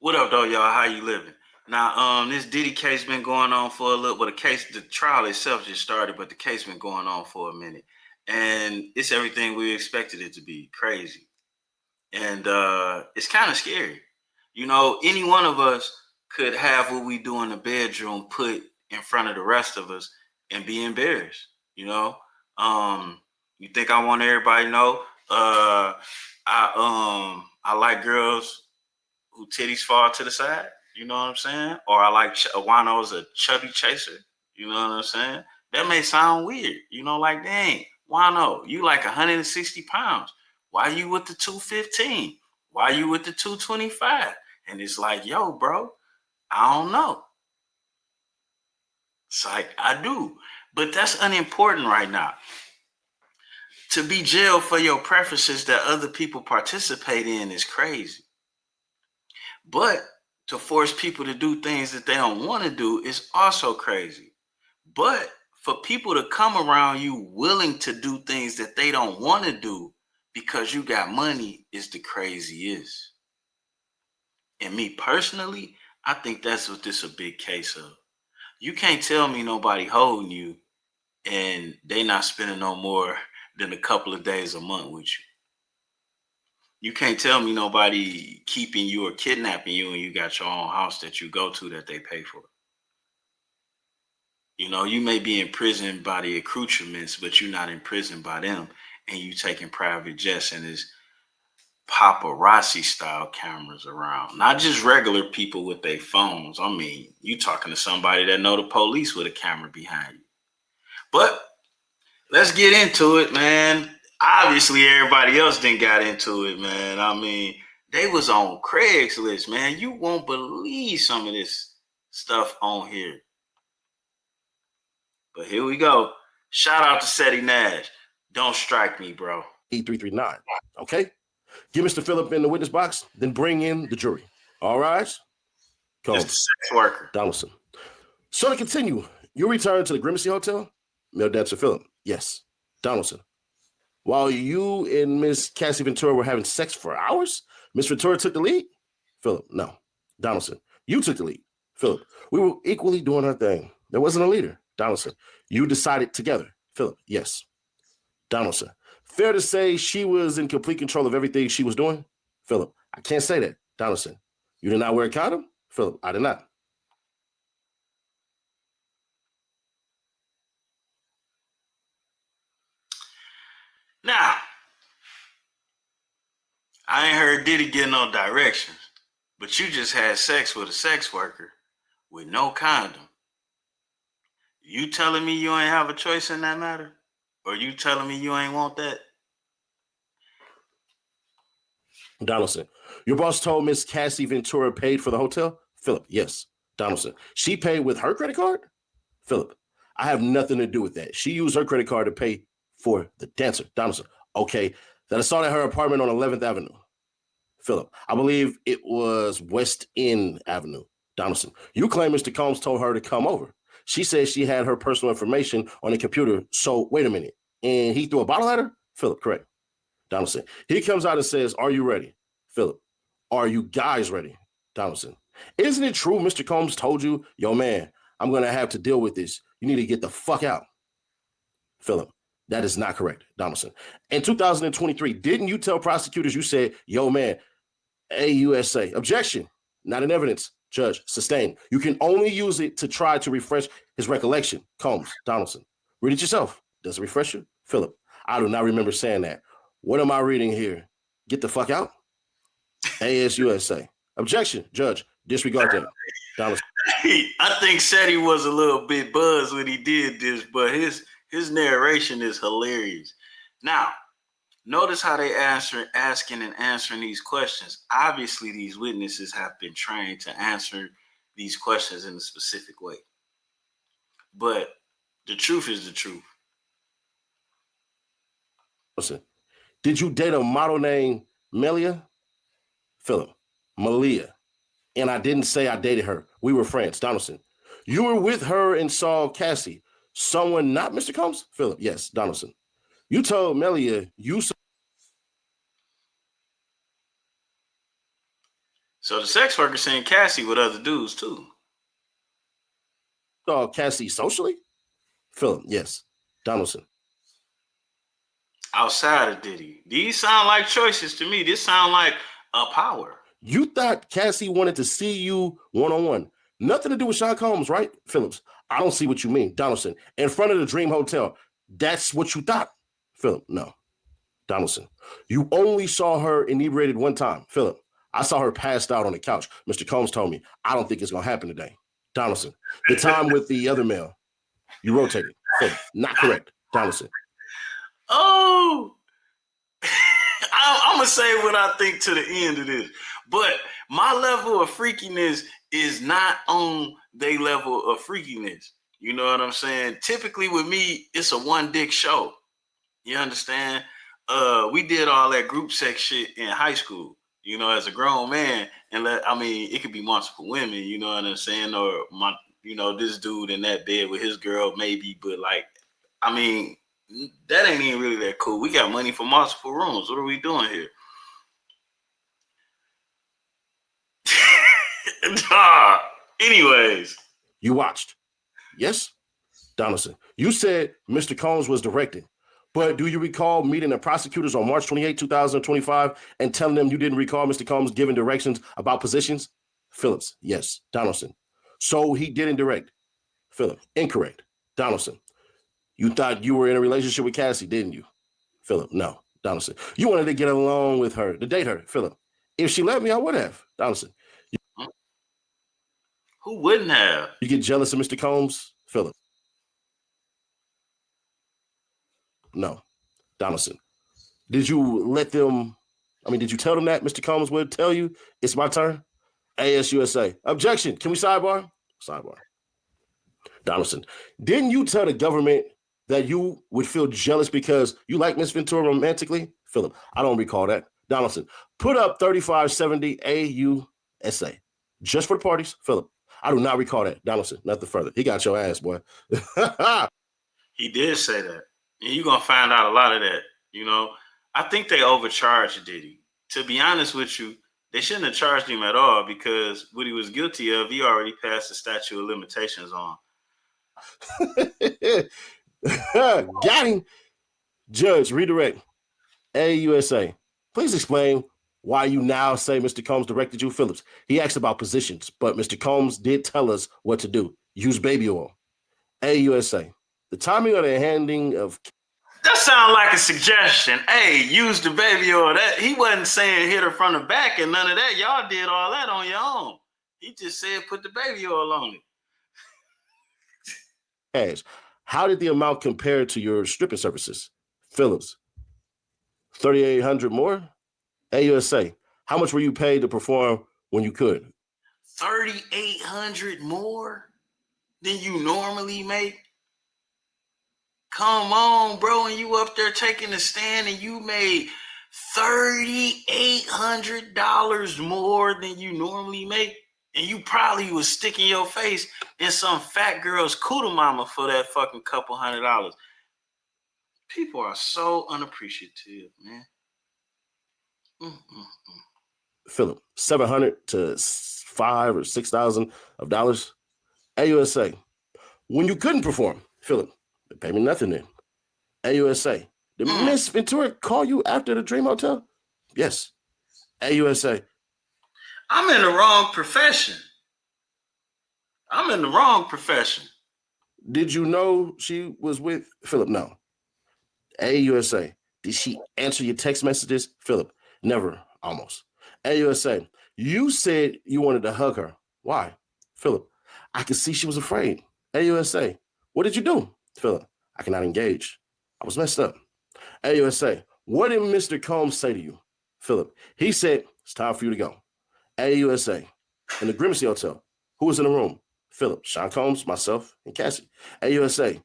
What up, though, y'all? How you living? Now, this Diddy case been going on for a little. Well, the trial itself just started, but the case been going on for a minute, and it's everything we expected it to be. Crazy, and it's kind of scary. You know, any one of us could have what we do in the bedroom put in front of the rest of us and be embarrassed. You know, you think I want everybody to know? I like girls who titties fall to the side. You know what I'm saying? Or I like Juan-o's a chubby chaser. You know what I'm saying? That may sound weird. You know, like, dang, Juan-o, you like 160 pounds. Why you with the 215? Why you with the 225? And it's like, yo, bro, I don't know. It's like, I do. But that's unimportant right now. To be jailed for your preferences that other people participate in is crazy. But to force people to do things that they don't want to do is also crazy. But for people to come around you willing to do things that they don't want to do because you got money is the craziest. And me personally, I think that's what this a big case of. You can't tell me nobody holding you and they not spending no more than a couple of days a month with you. You can't tell me nobody keeping you or kidnapping you and you got your own house that you go to that they pay for. You know, you may be imprisoned by the accoutrements, but you're not imprisoned by them. And you taking private jets and this paparazzi style cameras around. Not just regular people with their phones. I mean, you talking to somebody that know the police with a camera behind you. But let's get into it, man. Obviously, everybody else didn't got into it, man. I mean, they was on Craigslist, man. You won't believe some of this stuff on here. But here we go. Shout out to Seti Nash. Don't strike me, bro. 8339. Okay? Get Mr. Phillip in the witness box, then bring in the jury. All right? Just a sex worker. Donaldson. So to continue, you return to the Gramercy Hotel? Male dancer Phillip. Yes. Donaldson. While you and Miss Cassie Ventura were having sex for hours, Miss Ventura took the lead? Phillip, no. Donaldson, you took the lead. Phillip, we were equally doing our thing. There wasn't a leader. Donaldson, you decided together. Phillip, yes. Donaldson, fair to say she was in complete control of everything she was doing? Phillip, I can't say that. Donaldson, you did not wear a condom? Phillip, I did not. Now, I ain't heard Diddy get no directions, but you just had sex with a sex worker with no condom. You telling me you ain't have a choice in that matter? Or you telling me you ain't want that? Donaldson, your boss told Miss Cassie Ventura paid for the hotel? Phillip, yes. Donaldson, she paid with her credit card? Phillip, I have nothing to do with that. She used her credit card to pay for the dancer. Donaldson, okay, that assault at her apartment on 11th Avenue. Phillip, I believe it was West End Avenue. Donaldson, you claim Mr. Combs told her to come over. She said she had her personal information on the computer. So wait a minute. And he threw a bottle at her? Phillip, correct. Donaldson, he comes out and says, are you ready? Phillip, are you guys ready? Donaldson, isn't it true Mr. Combs told you, yo, man, I'm going to have to deal with this. You need to get the fuck out. Phillip, that is not correct. Donaldson, in 2023, didn't you tell prosecutors you said, yo, man, AUSA? Objection, not in evidence. Judge, sustained. You can only use it to try to refresh his recollection. Combs, Donaldson, read it yourself. Does it refresh you? Phillip, I do not remember saying that. What am I reading here? Get the fuck out? ASUSA. Objection, Judge, disregard that. Donaldson. I think Seti was a little bit buzzed when he did this, but his narration is hilarious. Now, notice how they asking and answering these questions. Obviously, these witnesses have been trained to answer these questions in a specific way. But the truth is the truth. Listen, did you date a model named Melia? Phillip, Malia. And I didn't say I dated her. We were friends. Donaldson, you were with her and saw Cassie. Someone not Mr. Combs? Phillip, yes. Donaldson, you told Melia you saw. So the sex worker saying Cassie with other dudes too. Cassie socially? Philip, yes. Donaldson. Outside of Diddy. These sound like choices to me. This sound like a power. You thought Cassie wanted to see you one-on-one. Nothing to do with Sean Combs, right? Phillips, I don't see what you mean. Donaldson, in front of the Dream Hotel. That's what you thought? Philip, no. Donaldson, you only saw her inebriated one time. Philip, I saw her passed out on the couch. Mr. Combs told me, I don't think it's going to happen today. Donaldson, the time with the other male, you rotated. Philip, not correct. Donaldson. Oh, I'm going to say what I think to the end of this. But my level of freakiness is not on their level of freakiness. You know what I'm saying? Typically with me, it's a one dick show. You understand? We did all that group sex shit in high school, you know, as a grown man. And it could be multiple women, you know what I'm saying? Or this dude in that bed with his girl, maybe, but that ain't even really that cool. We got money for multiple rooms. What are we doing here? Anyways. You watched. Yes? Donaldson, you said Mr. Combs was directing, but do you recall meeting the prosecutors on March 28, 2025 and telling them you didn't recall Mr. Combs giving directions about positions? Phillips, yes. Donaldson, so he didn't direct. Philip, incorrect. Donaldson, you thought you were in a relationship with Cassie, didn't you? Philip, no. Donaldson, you wanted to get along with her, to date her. Philip, if she let me, I would have. Donaldson. Who wouldn't have? You get jealous of Mr. Combs? Philip. No. Donaldson. Did you tell them that Mr. Combs would tell you it's my turn? ASUSA. Objection. Can we sidebar? Sidebar. Donaldson. Didn't you tell the government that you would feel jealous because you like Miss Ventura romantically? Philip. I don't recall that. Donaldson. Put up 3570 AUSA. Just for the parties? Philip. I do not recall that. Donaldson. Nothing further. He got your ass, boy. He did say that. And you're going to find out a lot of that. You know, I think they overcharged Diddy. To be honest with you, they shouldn't have charged him at all because what he was guilty of, he already passed the statute of limitations on. Got him. Judge, redirect. AUSA. Please explain why you now say Mr. Combs directed you. Phillips. He asked about positions, but Mr. Combs did tell us what to do. Use baby oil. AUSA. The timing of the handing of... That sounds like a suggestion. Hey, use the baby oil. That he wasn't saying hit her from the back and none of that. Y'all did all that on your own. He just said put the baby oil on it. How did the amount compare to your stripping services? Phillips. 3,800 more? AUSA. How much were you paid to perform when you could? 3,800 more than you normally make? Come on, bro, and you up there taking the stand and you made $3,800 more than you normally make, and you probably was sticking your face in some fat girl's cooter mama for that fucking couple $100. People are so unappreciative, man. Philip, 700 to 5 or 6,000 of dollars. AUSA. When you couldn't perform, Philip, they pay me nothing then. AUSA. Did Miss Ventura call you after the Dream Hotel? Yes. AUSA. I'm in the wrong profession. Did you know she was with Philip? No. AUSA. Did she answer your text messages? Philip. Never. Almost. AUSA. You said you wanted to hug her. Why? Philip. I could see she was afraid. AUSA. What did you do? Philip. I cannot engage. I was messed up. AUSA. What did Mr. Combs say to you? Philip. He said, it's time for you to go. AUSA. In the Grimacy Hotel. Who was in the room? Philip. Sean Combs, myself, and Cassie. AUSA.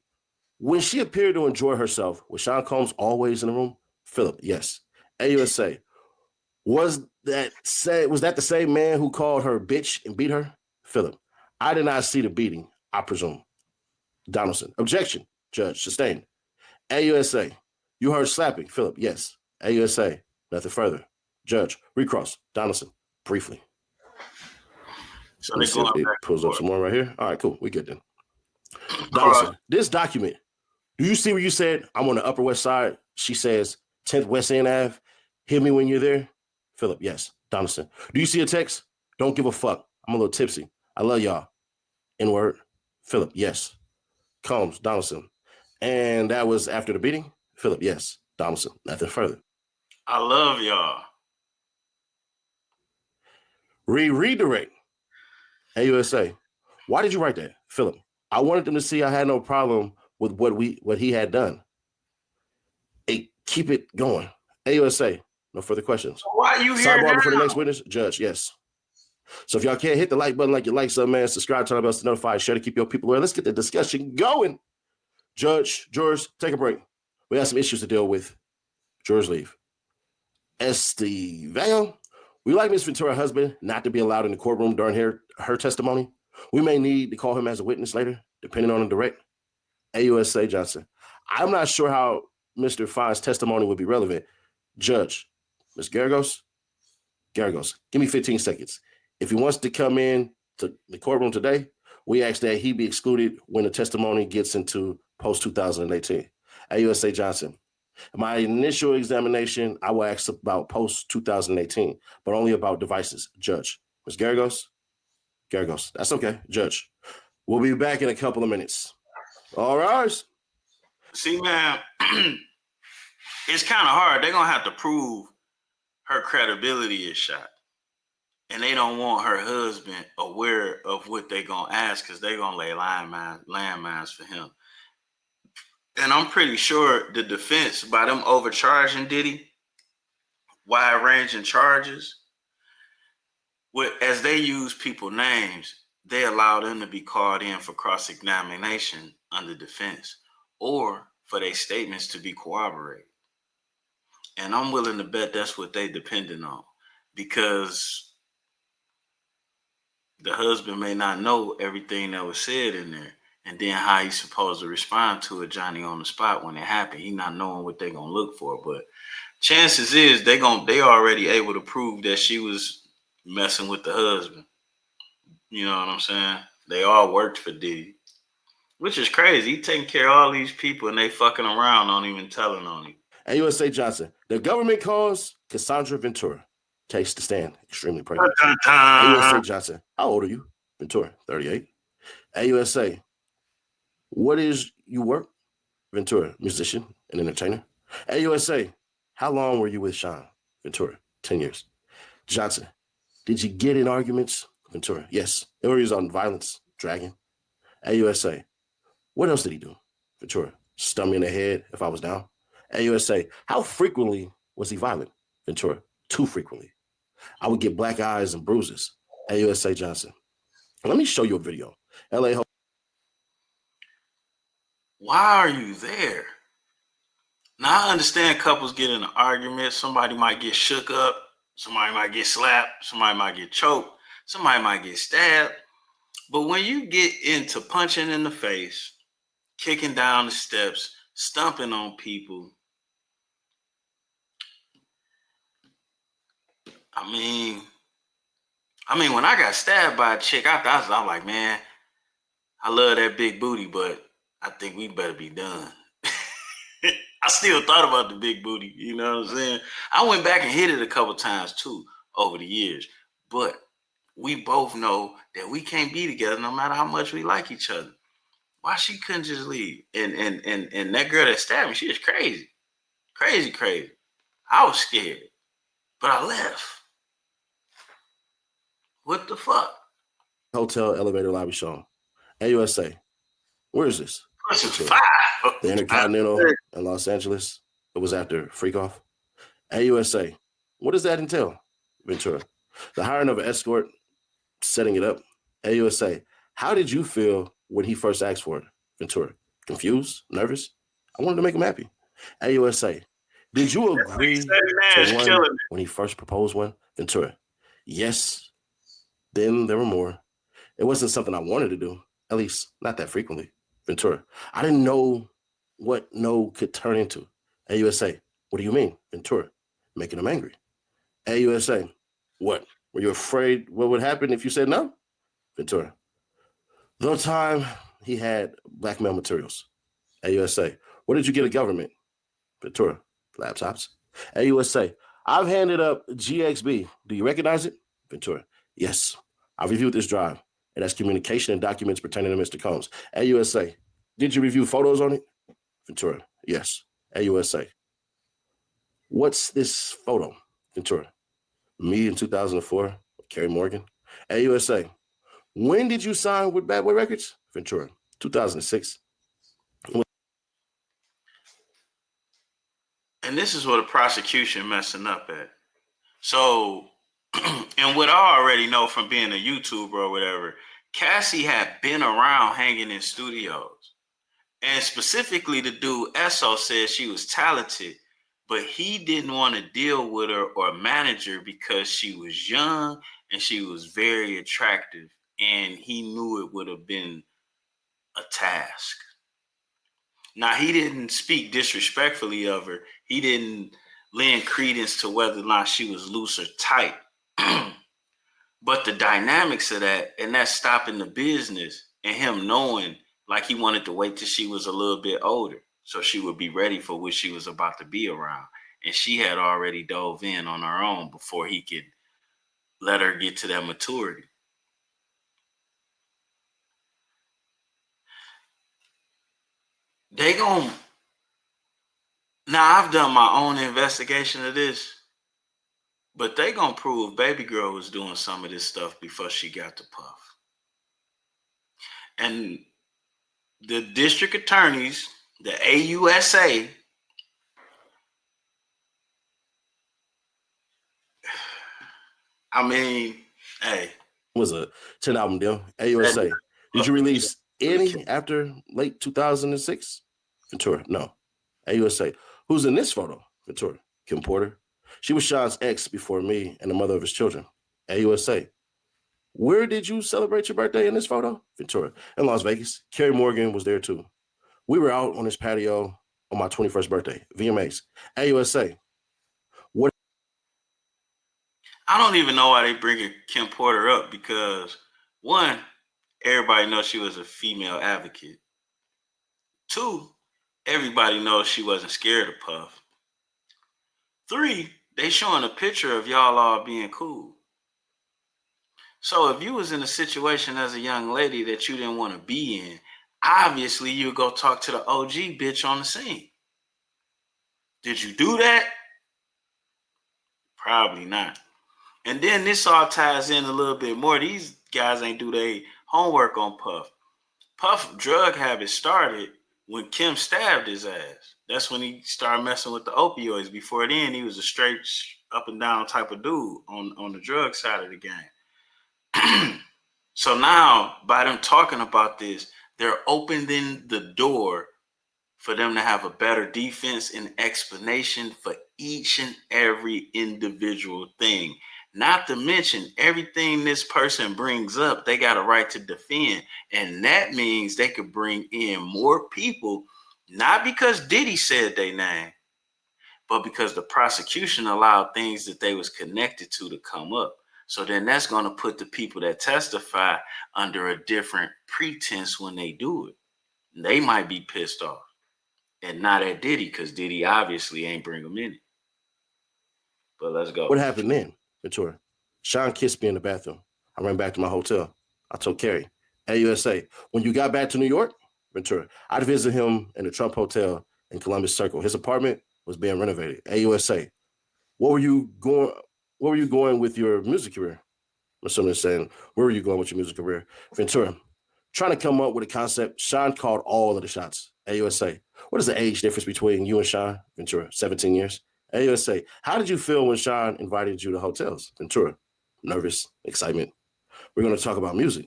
When she appeared to enjoy herself, was Sean Combs always in the room? Philip. Yes. AUSA. Was that the same man who called her bitch and beat her? Philip. I did not see the beating, I presume. Donaldson. Objection. Judge. Sustained. AUSA. You heard slapping. Philip. Yes. AUSA. Nothing further. Judge. Recross. Donaldson. Briefly. So Let me they're see going if it back and pulls up forth. some more right here. All right, cool. We good then. Cross. Donaldson, this document, do you see where you said, I'm on the Upper West Side? She says, 10th West End Ave. Hit me when you're there. Philip, yes. Donaldson, do you see a text? Don't give a fuck. I'm a little tipsy. I love y'all. N-word. Philip, yes. Combs, Donaldson. And that was after the beating? Philip, yes. Donaldson, nothing further. I love y'all. Redirect. AUSA. Why did you write that? Philip, I wanted them to see I had no problem with what he had done. Hey, keep it going. AUSA. No further questions. Why are you here Sidebar now? before the next witness? Judge, yes. So if y'all can't hit the like button like you like something, man, subscribe, turn on bells to notify, share to keep your people aware. Let's get the discussion going. Judge, jurors, take a break. We have some issues to deal with. Jurors leave. Estevan, we like Ms. Ventura's husband not to be allowed in the courtroom during her testimony. We may need to call him as a witness later, depending on the direct. AUSA Johnson. I'm not sure how Mr. Fine's testimony would be relevant. Judge, Ms. Garagos, give me 15 seconds. If he wants to come in to the courtroom today, we ask that he be excluded when the testimony gets into post-2018. AUSA Johnson. My initial examination, I will ask about post-2018, but only about devices. Judge. Ms. Garagos. That's okay. Judge. We'll be back in a couple of minutes. All right. See, man, it's kind of hard. They're going to have to prove her credibility is shot. And they don't want her husband aware of what they're going to ask because they're going to lay landmines for him. And I'm pretty sure the defense, by them overcharging Diddy, wide-ranging charges, as they use people's names, they allow them to be called in for cross-examination under defense or for their statements to be corroborated. And I'm willing to bet that's what they depending on because the husband may not know everything that was said in there. And then how he's supposed to respond to it, Johnny, on the spot when it happened. He not knowing what they're going to look for. But chances is they already able to prove that she was messing with the husband. You know what I'm saying? They all worked for Diddy, which is crazy. He taking care of all these people and they fucking around, not even telling on him. AUSA Johnson. The government calls Cassandra Ventura. Takes the stand. Extremely pregnant. Dun, dun, dun. AUSA Johnson. How old are you? Ventura, 38. AUSA. What is you work? Ventura, musician and entertainer. AUSA. How long were you with Sean? Ventura, 10 years. Johnson. Did you get in arguments? Ventura. Yes. Areas on violence. Dragging. AUSA. What else did he do? Ventura. Stump me in the head if I was down. AUSA. How frequently was he violent? Ventura. Too frequently. I would get black eyes and bruises. AUSA Johnson. Let me show you a video. LA. Why are you there? Now I understand couples get in an argument. Somebody might get shook up. Somebody might get slapped. Somebody might get choked. Somebody might get stabbed. But when you get into punching in the face, kicking down the steps, stomping on people, I mean, when I got stabbed by a chick, I'm like, man, I love that big booty, but I think we better be done. I still thought about the big booty, you know what I'm saying? I went back and hit it a couple times too over the years, but we both know that we can't be together no matter how much we like each other. Why she couldn't just leave? And that girl that stabbed me, she was crazy. Crazy. I was scared, but I left. What the fuck? Hotel elevator lobby shown. AUSA. Where is this? This is fire. The Intercontinental in Los Angeles. It was after Freakoff. AUSA. What does that entail? Ventura. The hiring of an escort, setting it up. AUSA. How did you feel when he first asked for it? Ventura. Confused? Nervous? I wanted to make him happy. AUSA. Did you agree to one when he first proposed one? Ventura. Yes. Then there were more. It wasn't something I wanted to do, at least not that frequently. Ventura. I didn't know what no could turn into. AUSA. What do you mean? Ventura. Making him angry. AUSA. What? Were you afraid what would happen if you said no? Ventura. The time he had blackmail materials. AUSA. Where did you get a government? Ventura. Laptops. AUSA. I've handed up GXB. Do you recognize it? Ventura. Yes. I reviewed this drive. It has communication and documents pertaining to Mr. Combs. AUSA. Did you review photos on it? Ventura. Yes. AUSA. What's this photo? Ventura. Me in 2004. Kerry Morgan. AUSA. When did you sign with Bad Boy Records? Ventura. 2006. And this is where the prosecution messing up at. So, and what I already know from being a YouTuber or whatever, Cassie had been around hanging in studios. And specifically, the dude Esso said she was talented, but he didn't want to deal with her or manage her because she was young and she was very attractive. And he knew it would have been a task. Now, he didn't speak disrespectfully of her. He didn't lend credence to whether or not she was loose or tight. But the dynamics of that, and that stopping the business, and him knowing like he wanted to wait till she was a little bit older so she would be ready for what she was about to be around. And she had already dove in on her own before he could let her get to that maturity. They gon' now I've done my own investigation of this, but they gonna prove baby girl was doing some of this stuff before she got to Puff. And the district attorneys, the AUSA, I mean, hey. Was a 10 album deal. AUSA. Did you release any after late 2006? Ventura. No. AUSA. Who's in this photo? Ventura. Kim Porter. She was Sean's ex before me and the mother of his children. AUSA. Where did you celebrate your birthday in this photo? Ventura. In Las Vegas. Kerry Morgan was there too. We were out on his patio on my 21st birthday. VMAs. AUSA. What? I don't even know why they bringing Kim Porter up because, one, everybody knows she was a female advocate. Two, everybody knows she wasn't scared of Puff. Three, they showing a picture of y'all all being cool. So if you was in a situation as a young lady that you didn't want to be in, obviously you would go talk to the OG bitch on the scene. Did you do that? Probably not. And then this all ties in a little bit more. These guys ain't do their homework on Puff. Puff drug habit started when Kim stabbed his ass. That's when he started messing with the opioids. Before then, he was a straight up and down type of dude on the drug side of the game. So now, by them talking about this, they're opening the door for them to have a better defense and explanation for each and every individual thing. Not to mention everything this person brings up, they got a right to defend. And that means they could bring in more people, not because Diddy said their name, but because the prosecution allowed things that they was connected to come up. So then that's going to put the people that testify under a different pretense when they do it. They might be pissed off. And not at Diddy, because Diddy obviously ain't bring them in it. But let's go. What happened then, Ventura? Sean kissed me in the bathroom. I ran back to my hotel. I told Kerry, AUSA, when you got back to New York, Ventura, I'd visit him in the Trump Hotel in Columbus Circle. His apartment was being renovated. AUSA, where were you going with your music career? Someone saying, where were you going with your music career? Ventura, trying to come up with a concept. Sean called all of the shots. AUSA, what is the age difference between you and Sean? Ventura, 17 years. AUSA, how did you feel when Sean invited you to hotels? Ventura, nervous, excitement. We're going to talk about music.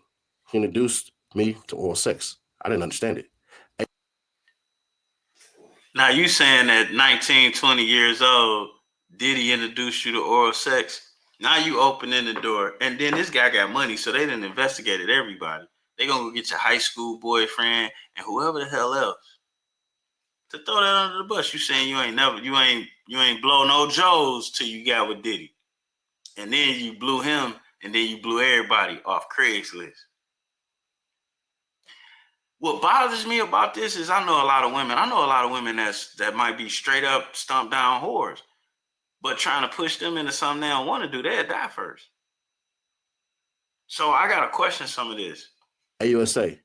He introduced me to oral sex. I didn't understand it. Now you saying at 19, 20 years old, Diddy introduced you to oral sex. Now you opening the door. And then this guy got money, so they didn't investigate everybody. They gonna go get your high school boyfriend and whoever the hell else. To throw that under the bus, you saying you ain't blow no Joes till you got with Diddy. And then you blew him, and then you blew everybody off Craigslist. What bothers me about this is I know a lot of women that might be straight up stomp down whores, but trying to push them into something they don't want to do, they'll die first. So I got to question some of this. AUSA.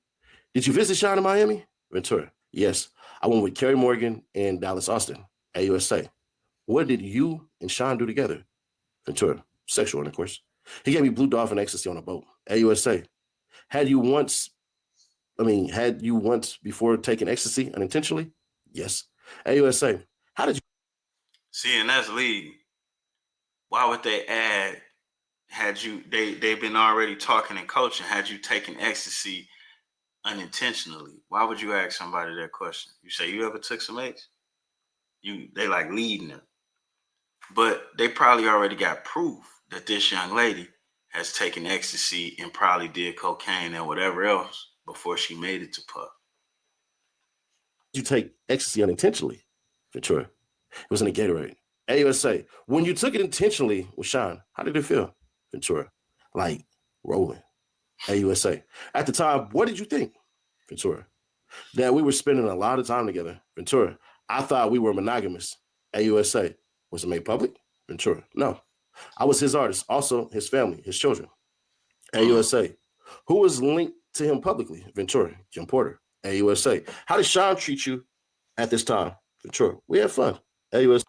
Did you visit Sean in Miami? Ventura. Yes. I went with Kerry Morgan and Dallas Austin. AUSA. What did you and Sean do together? Ventura. Sexual intercourse. He gave me blue dolphin ecstasy on a boat. AUSA. Had you once before taking ecstasy unintentionally? Yes. AUSA. How did you See, and that's leading. Why would they add, they've been already talking and coaching, had you taken ecstasy unintentionally? Why would you ask somebody that question? You say, you ever took some X? They like leading them. But they probably already got proof that this young lady has taken ecstasy and probably did cocaine and whatever else before she made it to Puff. take ecstasy unintentionally? Ventura. It was in a Gatorade. AUSA. When you took it intentionally with Sean, how did it feel? Ventura. Like rolling. AUSA. At the time, what did you think? Ventura. That we were spending a lot of time together. Ventura. I thought we were monogamous. AUSA. Was it made public? Ventura. No. I was his artist, also his family, his children. AUSA. Who was linked to him publicly? Ventura. Jim Porter. AUSA. How did Sean treat you at this time? Ventura. We had fun. AUSA.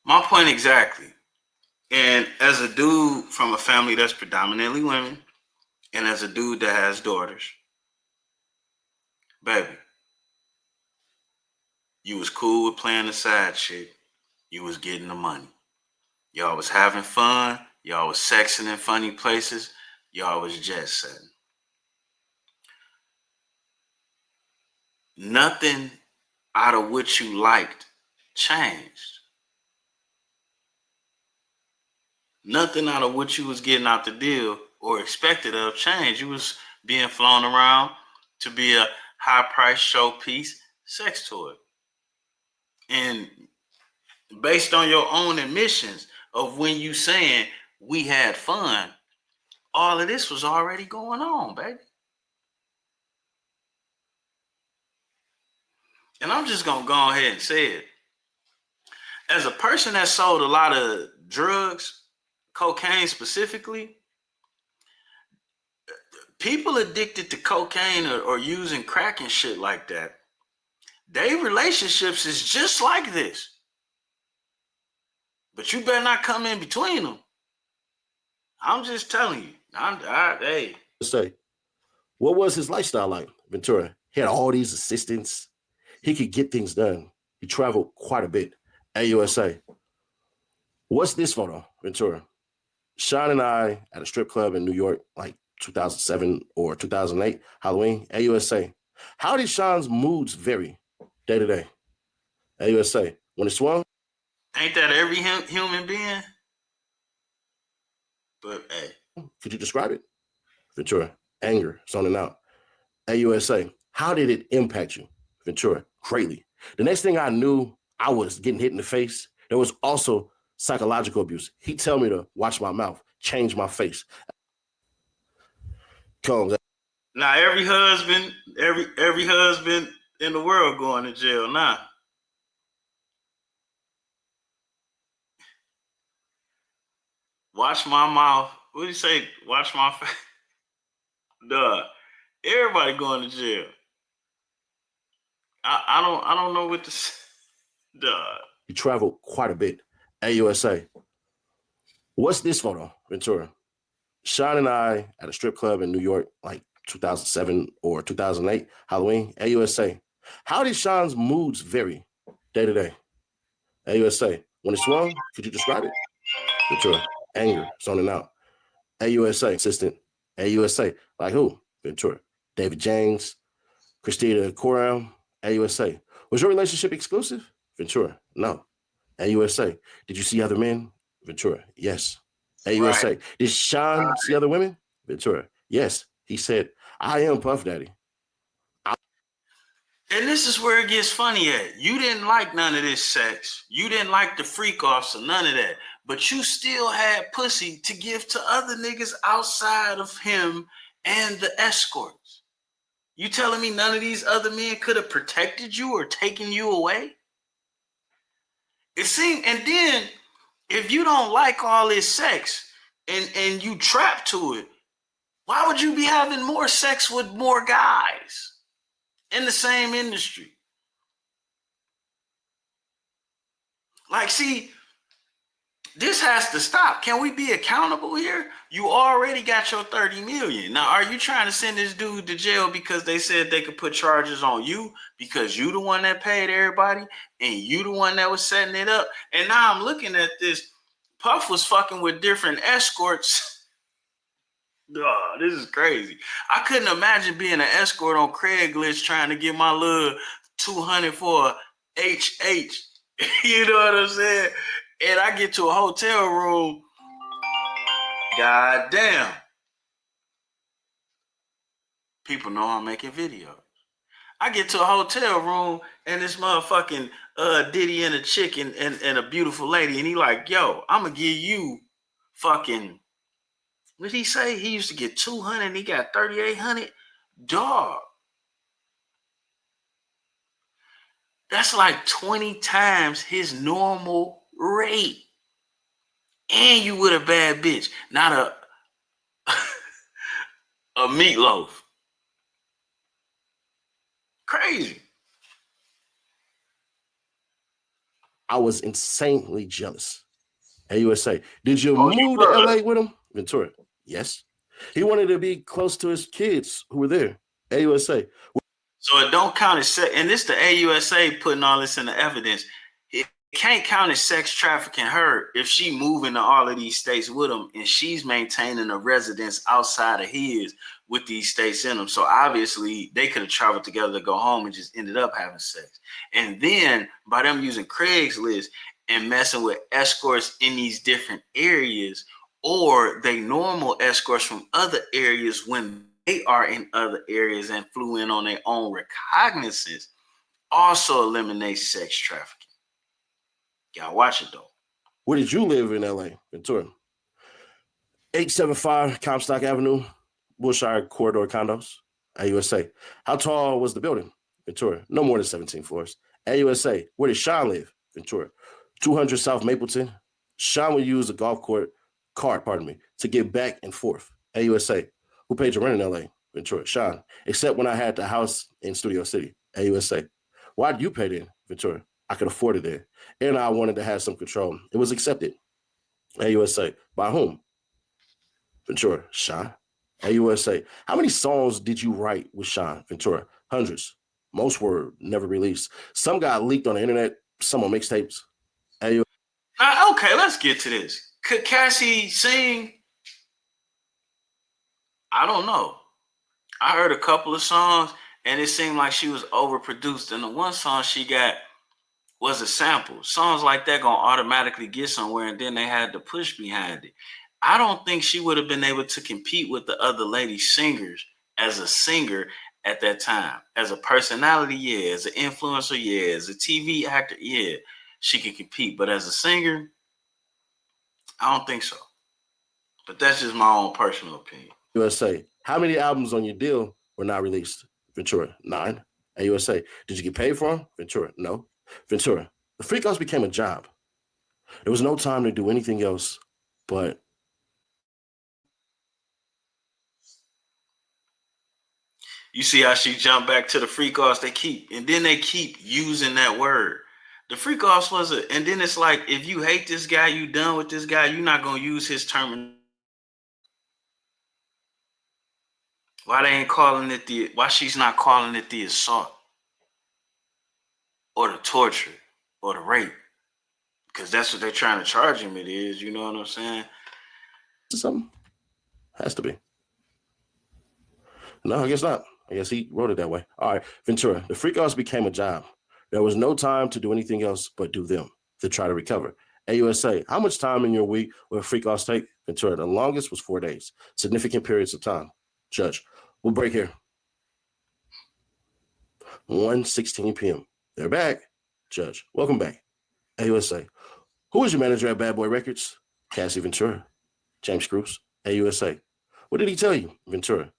My point exactly. And as a dude from a family that's predominantly women, and as a dude that has daughters, baby, you was cool with playing the side chick. You was getting the money. Y'all was having fun. Y'all was sexing in funny places. Y'all was jet setting. Nothing out of what you liked changed. Nothing out of what you was getting out the deal or expected of changed. You was being flown around to be a high-priced showpiece sex toy. And based on your own admissions of when you saying we had fun, all of this was already going on, baby. And I'm just going to go ahead and say it. As a person that sold a lot of drugs, cocaine specifically, people addicted to cocaine or using crack and shit like that, their relationships is just like this. But you better not come in between them. I'm just telling you. Hey. Say, what was his lifestyle like? Ventura. He had all these assistants. He could get things done. He traveled quite a bit. AUSA. What's this photo, Ventura? Sean and I at a strip club in New York, like 2007 or 2008, Halloween. AUSA. How did Sean's moods vary day to day? AUSA. When it swung? Ain't that every human being? But hey. Could you describe it? Ventura. Anger, zoning out. AUSA. How did it impact you? Ventura. Greatly. The next thing I knew, I was getting hit in the face. There was also psychological abuse. He'd tell me to watch my mouth, change my face. Combs. Now every husband in the world going to jail now. Watch my mouth. What do you say? Watch my face. Duh. Everybody going to jail. I don't know what to say. Duh. You traveled quite a bit. AUSA. What's this photo, Ventura? Sean and I at a strip club in New York, like 2007 or 2008, Halloween. AUSA. How did Sean's moods vary day to day? AUSA. When it swung, could you describe it? Ventura. Anger, zoning out. AUSA. Assistant. AUSA. Like who? Ventura. David James, Christina Coram. AUSA. Was your relationship exclusive? Ventura. No. AUSA. Did you see other men? Ventura. Yes. AUSA. Right. Did Sean see other women? Ventura. Yes. He said, I am Puff Daddy. And this is where it gets funny at. You didn't like none of this sex. You didn't like the freak offs or none of that. But you still had pussy to give to other niggas outside of him and the escorts. You telling me none of these other men could have protected you or taken you away? It seemed, and then if you don't like all this sex and you trapped to it, why would you be having more sex with more guys in the same industry? Like, see, this has to stop. Can we be accountable here? You already got your 30 million. Now, are you trying to send this dude to jail because they said they could put charges on you because you the one that paid everybody and you the one that was setting it up? And now I'm looking at this. Puff was fucking with different escorts. Oh, this is crazy. I couldn't imagine being an escort on Craigslist trying to get my little 200 for a HH. You know what I'm saying? And I get to a hotel room. God damn. People know I'm making videos. I get to a hotel room and this motherfucking Diddy and a chick and a beautiful lady. And he like, yo, I'm going to give you fucking, what did he say? He used to get 200 and he got 3,800. Dog. That's like 20 times his normal rate. And you with a bad bitch, not a meatloaf. Crazy. I was insanely jealous. AUSA, did you move to LA with him? Ventura, yes. He wanted to be close to his kids who were there. AUSA. So it don't count as sex, and this the AUSA putting all this in the evidence. It can't count as sex trafficking her if she moving to all of these states with him and she's maintaining a residence outside of his with these states in them. So obviously they could have traveled together to go home and just ended up having sex. And then by them using Craigslist and messing with escorts in these different areas, or they normal escorts from other areas when they are in other areas and flew in on their own recognizance, also eliminates sex trafficking. Y'all watch it though. Where did you live in LA, Ventura? 875 Comstock Avenue, Wilshire Corridor Condos, AUSA. How tall was the building? Ventura, no more than 17 floors. AUSA, where did Sean live? Ventura, 200 South Mapleton. Sean would use a golf cart, to get back and forth. AUSA, who paid your rent in LA? Ventura, Sean, except when I had the house in Studio City. AUSA, why did you pay then? Ventura, I could afford it there. And I wanted to have some control. It was accepted. AUSA, by whom? Ventura, Sean. AUSA, how many songs did you write with Sean? Ventura, hundreds. Most were never released. Some got leaked on the internet, some on mixtapes. Okay, let's get to this. Could Cassis sing? I don't know. I heard a couple of songs and it seemed like she was overproduced. And the one song she got was a sample. Songs like that gonna automatically get somewhere, and then they had to push behind it. I don't think she would have been able to compete with the other lady singers as a singer at that time. As a personality, yeah. As an influencer, yeah. As a TV actor, yeah. She could compete. But as a singer, I don't think so. But that's just my own personal opinion. USA, how many albums on your deal were not released? Ventura, 9. AUSA, did you get paid for them? Ventura, no. Ventura, the Freak House became a job. There was no time to do anything else but. You see how she jumped back to the Freak House? They keep using that word. The Freak House was and then it's like, if you hate this guy, you done with this guy, you're not going to use his term. Why they ain't calling it why she's not calling it the assault or the torture or the rape? Because that's what they're trying to charge him it is, you know what I'm saying? Something has to be. No, I guess not. I guess he wrote it that way. All right, Ventura, the Freak House became a job. There was no time to do anything else but do them to try to recover. AUSA, how much time in your week will a Freak House take? Ventura, the longest was 4 days. Significant periods of time. Judge, we'll break here. 1:16 p.m. They're back. Judge, welcome back. AUSA, who is your manager at Bad Boy Records? Cassie Ventura. James Cruz. AUSA, what did he tell you? Ventura,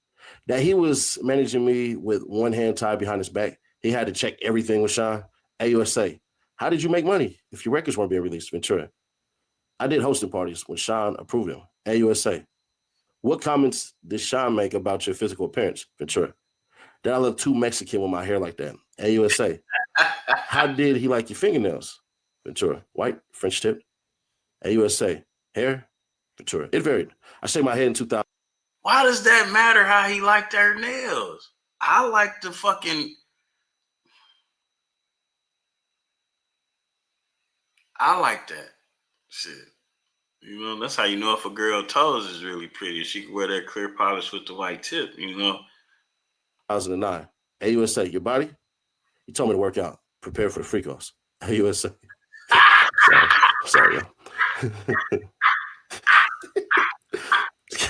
That he was managing me with one hand tied behind his back. He had to check everything with Sean. AUSA, how did you make money if your records weren't being released, Ventura? I did hosting parties when Sean approved them. AUSA, what comments did Sean make about your physical appearance, Ventura? Did I look too Mexican with my hair like that? AUSA, how did he like your fingernails, Ventura? White, French tip? AUSA, hair, Ventura. It varied. I shaved my head in 2000. Why does that matter how he liked her nails? I like the fucking... I like that shit. You know, that's how you know if a girl toes is really pretty. She can wear that clear polish with the white tip, you know. 2009. AUSA, your body? You told me to work out. Prepare for the freak offs. AUSA. Sorry, y'all.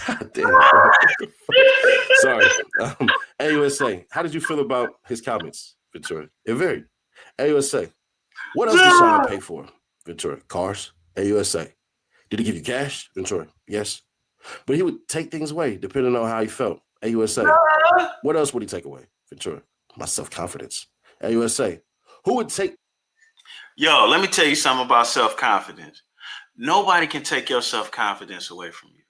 God damn. Sorry. AUSA, how did you feel about his comments, Ventura? It varied. AUSA, what else did Sean pay for, Ventura? Cars? AUSA, did he give you cash, Ventura? Yes. But he would take things away depending on how he felt. AUSA, what else would he take away, Ventura? My self-confidence. AUSA, who would take... Yo, let me tell you something about self-confidence. Nobody can take your self-confidence away from you.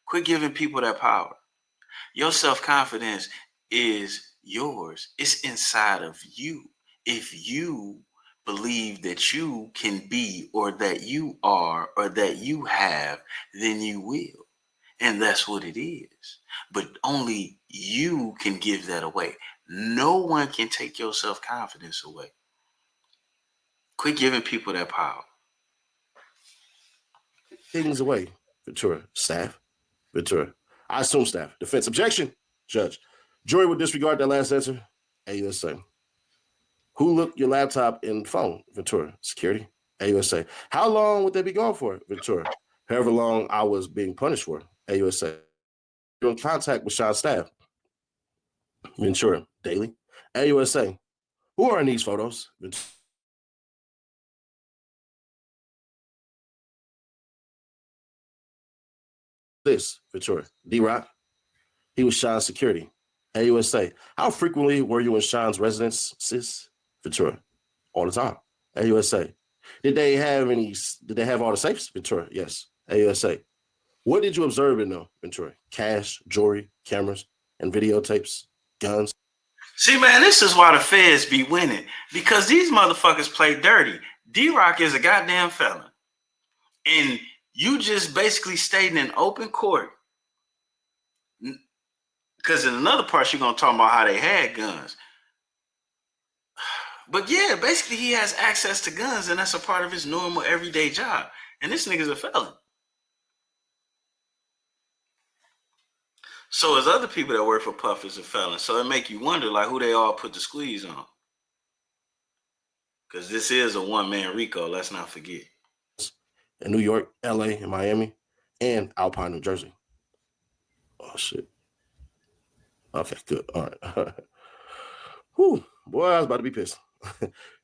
Quit giving people that power. Your self-confidence is yours. It's inside of you. If you believe that you can be, or that you are, or that you have, then you will. And that's what it is. But only you can give that away. No one can take your self-confidence away. Quit giving people that power. Things away, Ventura. Staff, Ventura. I assume staff. Defense. Objection. Judge. Jury would disregard that last answer. AUSA. Who looked your laptop and phone, Ventura? Security. AUSA. How long would they be gone for, Ventura? However long I was being punished for. AUSA. You're in contact with Sean's staff. Ventura. Daily. AUSA. Who are in these photos? Ventura. This, Ventura. D-Rock. He was Sean's security. AUSA. How frequently were you in Sean's residences, Ventura? All the time. AUSA. Did they have all the safes, Ventura? Yes. AUSA. What did you observe in them, Ventura? Cash, jewelry, cameras, and videotapes, guns. See, man, this is why the feds be winning. Because these motherfuckers play dirty. D-Rock is a goddamn felon. And you just basically stating in open court. Because in another part, you're going to talk about how they had guns. But yeah, basically he has access to guns, and that's a part of his normal everyday job. And this nigga's a felon. So as other people that work for Puff is a felon. So it make you wonder, like, who they all put the squeeze on. Because this is a one-man RICO, let's not forget. In New York, LA, and Miami, and Alpine, New Jersey. Oh, shit. Okay, good. All right. Whew. Boy, I was about to be pissed.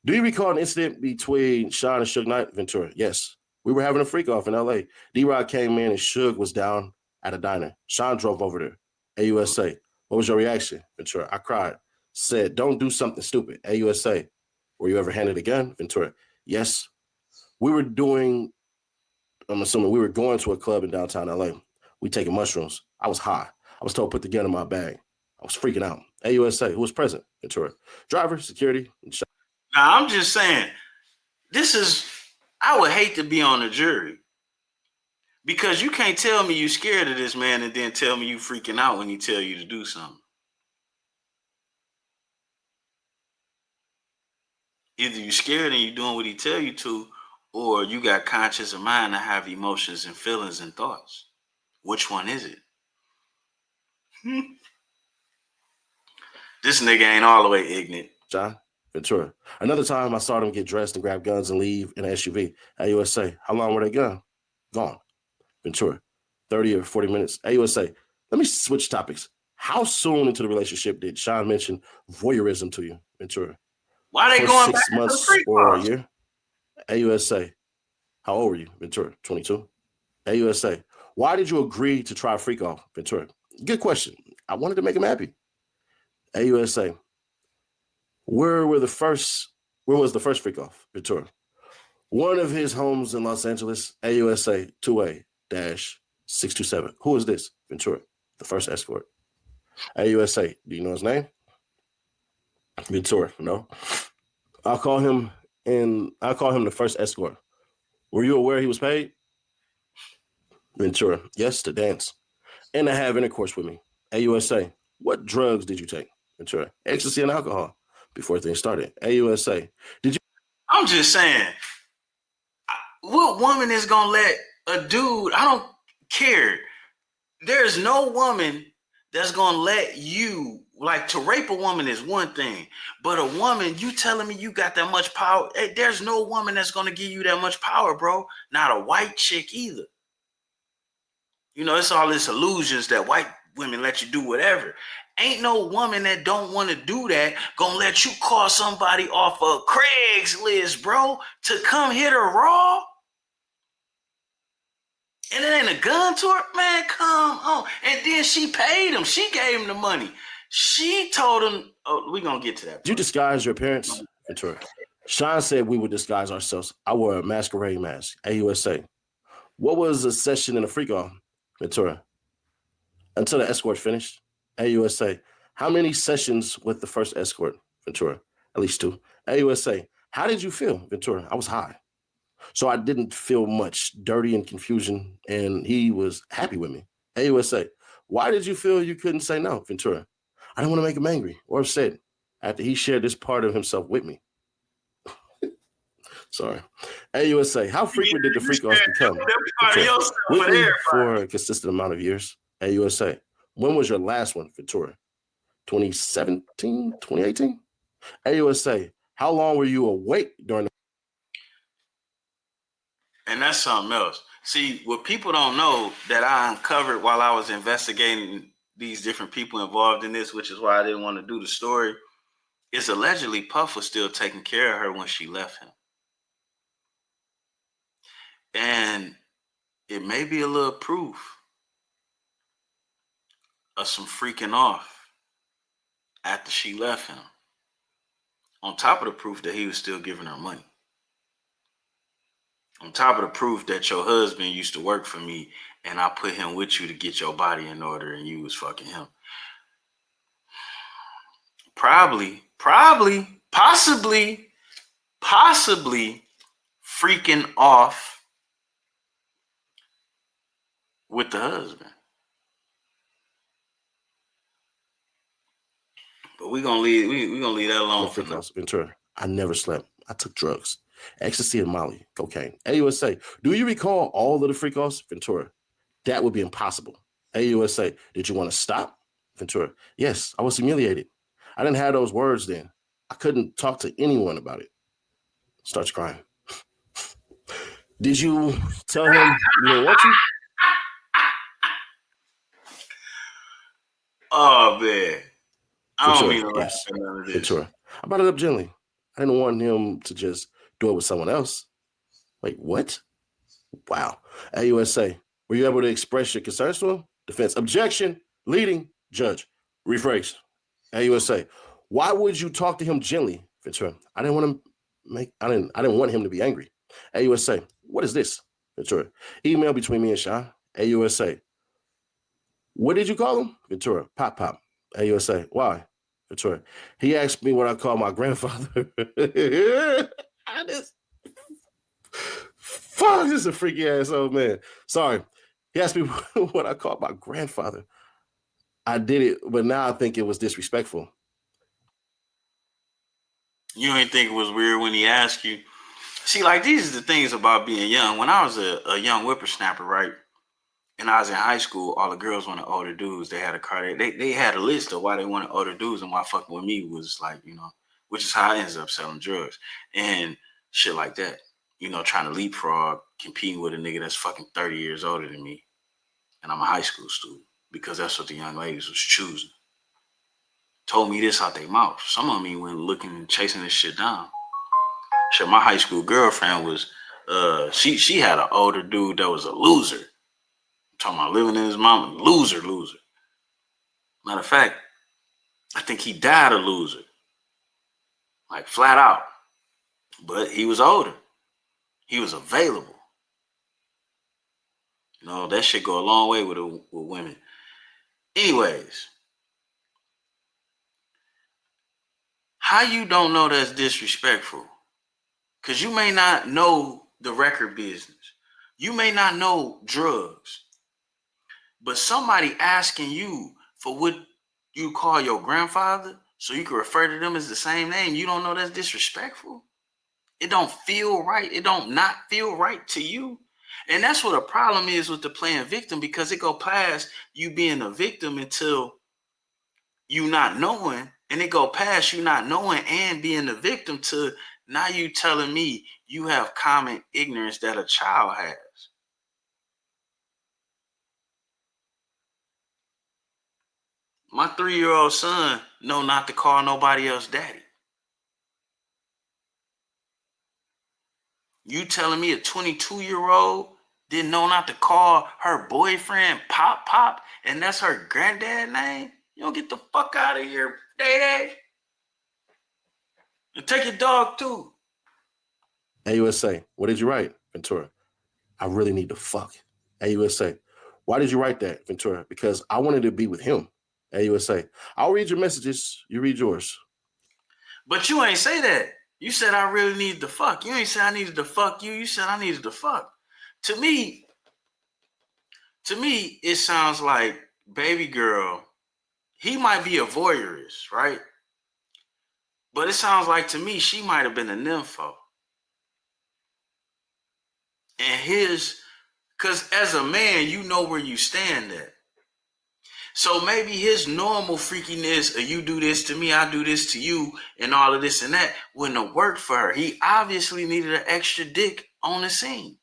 Do you recall an incident between Sean and Suge Knight, Ventura? Yes. We were having a freak off in LA. D-Rock came in and Suge was down at a diner. Sean drove over there. AUSA. What was your reaction, Ventura? I cried. Said, don't do something stupid. AUSA. Were you ever handed a gun, Ventura? Yes. I'm assuming we were going to a club in downtown LA. We taking mushrooms. I was high. I was told to put the gun in my bag. I was freaking out. AUSA, who was present? Ventura. Driver, security. Now, I'm just saying, I would hate to be on the jury. Because you can't tell me you scared of this man and then tell me you freaking out when he tell you to do something. Either you scared and you doing what he tell you to, or you got conscious of mind and have emotions and feelings and thoughts. Which one is it? This nigga ain't all the way ignorant. John, Ventura. Another time I saw them get dressed and grab guns and leave in an SUV. AUSA, how long were they gone? Gone. Ventura, 30 or 40 minutes. AUSA, let me switch topics. How soon into the relationship did Sean mention voyeurism to you, Ventura? Why they for going 6 back months to the or a year? AUSA, how old were you, Ventura? 22. AUSA, why did you agree to try a freak off, Ventura? Good question. I wanted to make him happy. AUSA. Where was the first freak off? Ventura. One of his homes in Los Angeles, AUSA 2A-627. Who is this? Ventura, the first escort. AUSA, do you know his name? Ventura, no. I'll call him the first escort. Were you aware he was paid? Ventura, yes, to dance. And to have intercourse with me. AUSA, what drugs did you take? Ventura, ecstasy and alcohol before things started. AUSA, did you? I'm just saying, what woman is gonna let a dude? I don't care. There's no woman that's gonna let you, like, to rape a woman is one thing, but a woman, you telling me you got that much power? There's no woman that's gonna give you that much power, bro. Not a white chick either. You know, it's all this illusions that white women let you do whatever. Ain't no woman that don't want to do that gonna let you call somebody off of Craigslist, bro, to come hit her raw. And it ain't a gun to her, man. Come on. And then she paid him. She gave him the money. She told him, oh, we're gonna get to that. Did you disguise your appearance? Ventura. Sean said we would disguise ourselves. I wore a masquerade mask. AUSA. What was the session in the freak off? Ventura. Until the escort finished. AUSA. How many sessions with the first escort? Ventura. At least 2. AUSA. How did you feel? Ventura. I was high. So I didn't feel much dirty and confusion, and he was happy with me. AUSA. Why did you feel you couldn't say no? Ventura. I didn't want to make him angry or upset after he shared this part of himself with me. Sorry. AUSA. How frequent did the freak offs become? With me for a consistent amount of years. AUSA. When was your last one, Ventura? 2017, 2018? AUSA. How long were you awake during the... And that's something else. See, what people don't know that I uncovered while I was investigating these different people involved in this, which is why I didn't want to do the story, is allegedly Puff was still taking care of her when she left him. And it may be a little proof of some freaking off after she left him, on top of the proof that he was still giving her money, on top of the proof that your husband used to work for me and I put him with you to get your body in order and you was fucking him. Possibly freaking off with the husband. But we're gonna leave that alone for now. Ventura. I never slept. I took drugs. Ecstasy and Molly, cocaine. AUSA. Do you recall all of the freak offs? Ventura. That would be impossible. AUSA. Did you want to stop? Ventura. Yes, I was humiliated. I didn't have those words then. I couldn't talk to anyone about it. Starts crying. Did you tell him you didn't want to? Oh, man. I don't mean to laugh at none of this. Ventura. I brought it up gently. I didn't want him to just do it with someone else. Wait, what? Wow. AUSA. Were you able to express your concerns to him? Defense. Objection. Leading. Judge. Rephrase. AUSA. Why would you talk to him gently, Ventura? I didn't want him to be angry. AUSA. What is this? Ventura. Email between me and Sean. AUSA. What did you call him? Ventura. Pop Pop. AUSA. Why? Ventura. He asked me what I call my grandfather. Fuck, this is a freaky ass old man. Sorry. He asked me what I called my grandfather. I did it, but now I think it was disrespectful. You ain't think it was weird when he asked you? See, like, these are the things about being young. When I was a young whippersnapper, right? And I was in high school, all the girls wanted older dudes. They had a car. They had a list of why they wanted older dudes, and why fucking with me was like, you know, which is how I ended up selling drugs and shit like that. You know, trying to leapfrog, competing with a nigga that's fucking 30 years older than me. And I'm a high school student because that's what the young ladies was choosing. Told me this out their mouth. Some of me went looking and chasing this shit down. Shit, my high school girlfriend was, she had an older dude that was a loser. Talking about living in his mama, loser. Matter of fact, I think he died a loser. Like flat out. But he was older. He was available. You know, that shit go a long way with women. Anyways, how you don't know that's disrespectful? Because you may not know the record business. You may not know drugs. But somebody asking you for what you call your grandfather so you can refer to them as the same name, you don't know that's disrespectful? It don't feel right. It don't not feel right to you. And that's what a problem is with the playing victim, because it go past you being a victim until you not knowing, and it go past you not knowing and being the victim to now you telling me you have common ignorance that a child has. My 3-year-old son know not to call nobody else daddy. You telling me a 22-year-old didn't know not to call her boyfriend Pop, and that's her granddad name? You don't get the fuck out of here, Day. And take your dog too. AUSA, what did you write, Ventura? I really need to fuck. AUSA, why did you write that, Ventura? Because I wanted to be with him. AUSA, I'll read your messages. You read yours. But you ain't say that. You said I really needed to fuck. You ain't say I needed to fuck you. You said I needed to fuck. To me, it sounds like baby girl, he might be a voyeurist, right? But it sounds like to me she might have been a nympho. And because as a man, you know where you stand at. So maybe his normal freakiness of you do this to me, I do this to you, and all of this and that wouldn't have worked for her. He obviously needed an extra dick on the scene.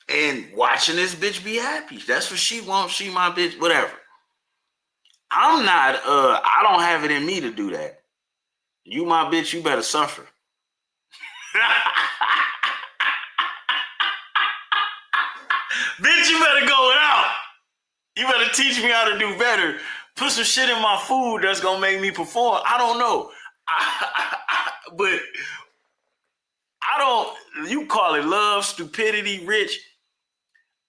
And watching this bitch be happy. That's what she wants. She my bitch, whatever. I'm not, I don't have it in me to do that. You my bitch, you better suffer. Bitch, you better go without. You better teach me how to do better. Put some shit in my food that's gonna make me perform. I don't know. But I don't, you call it love, stupidity, rich.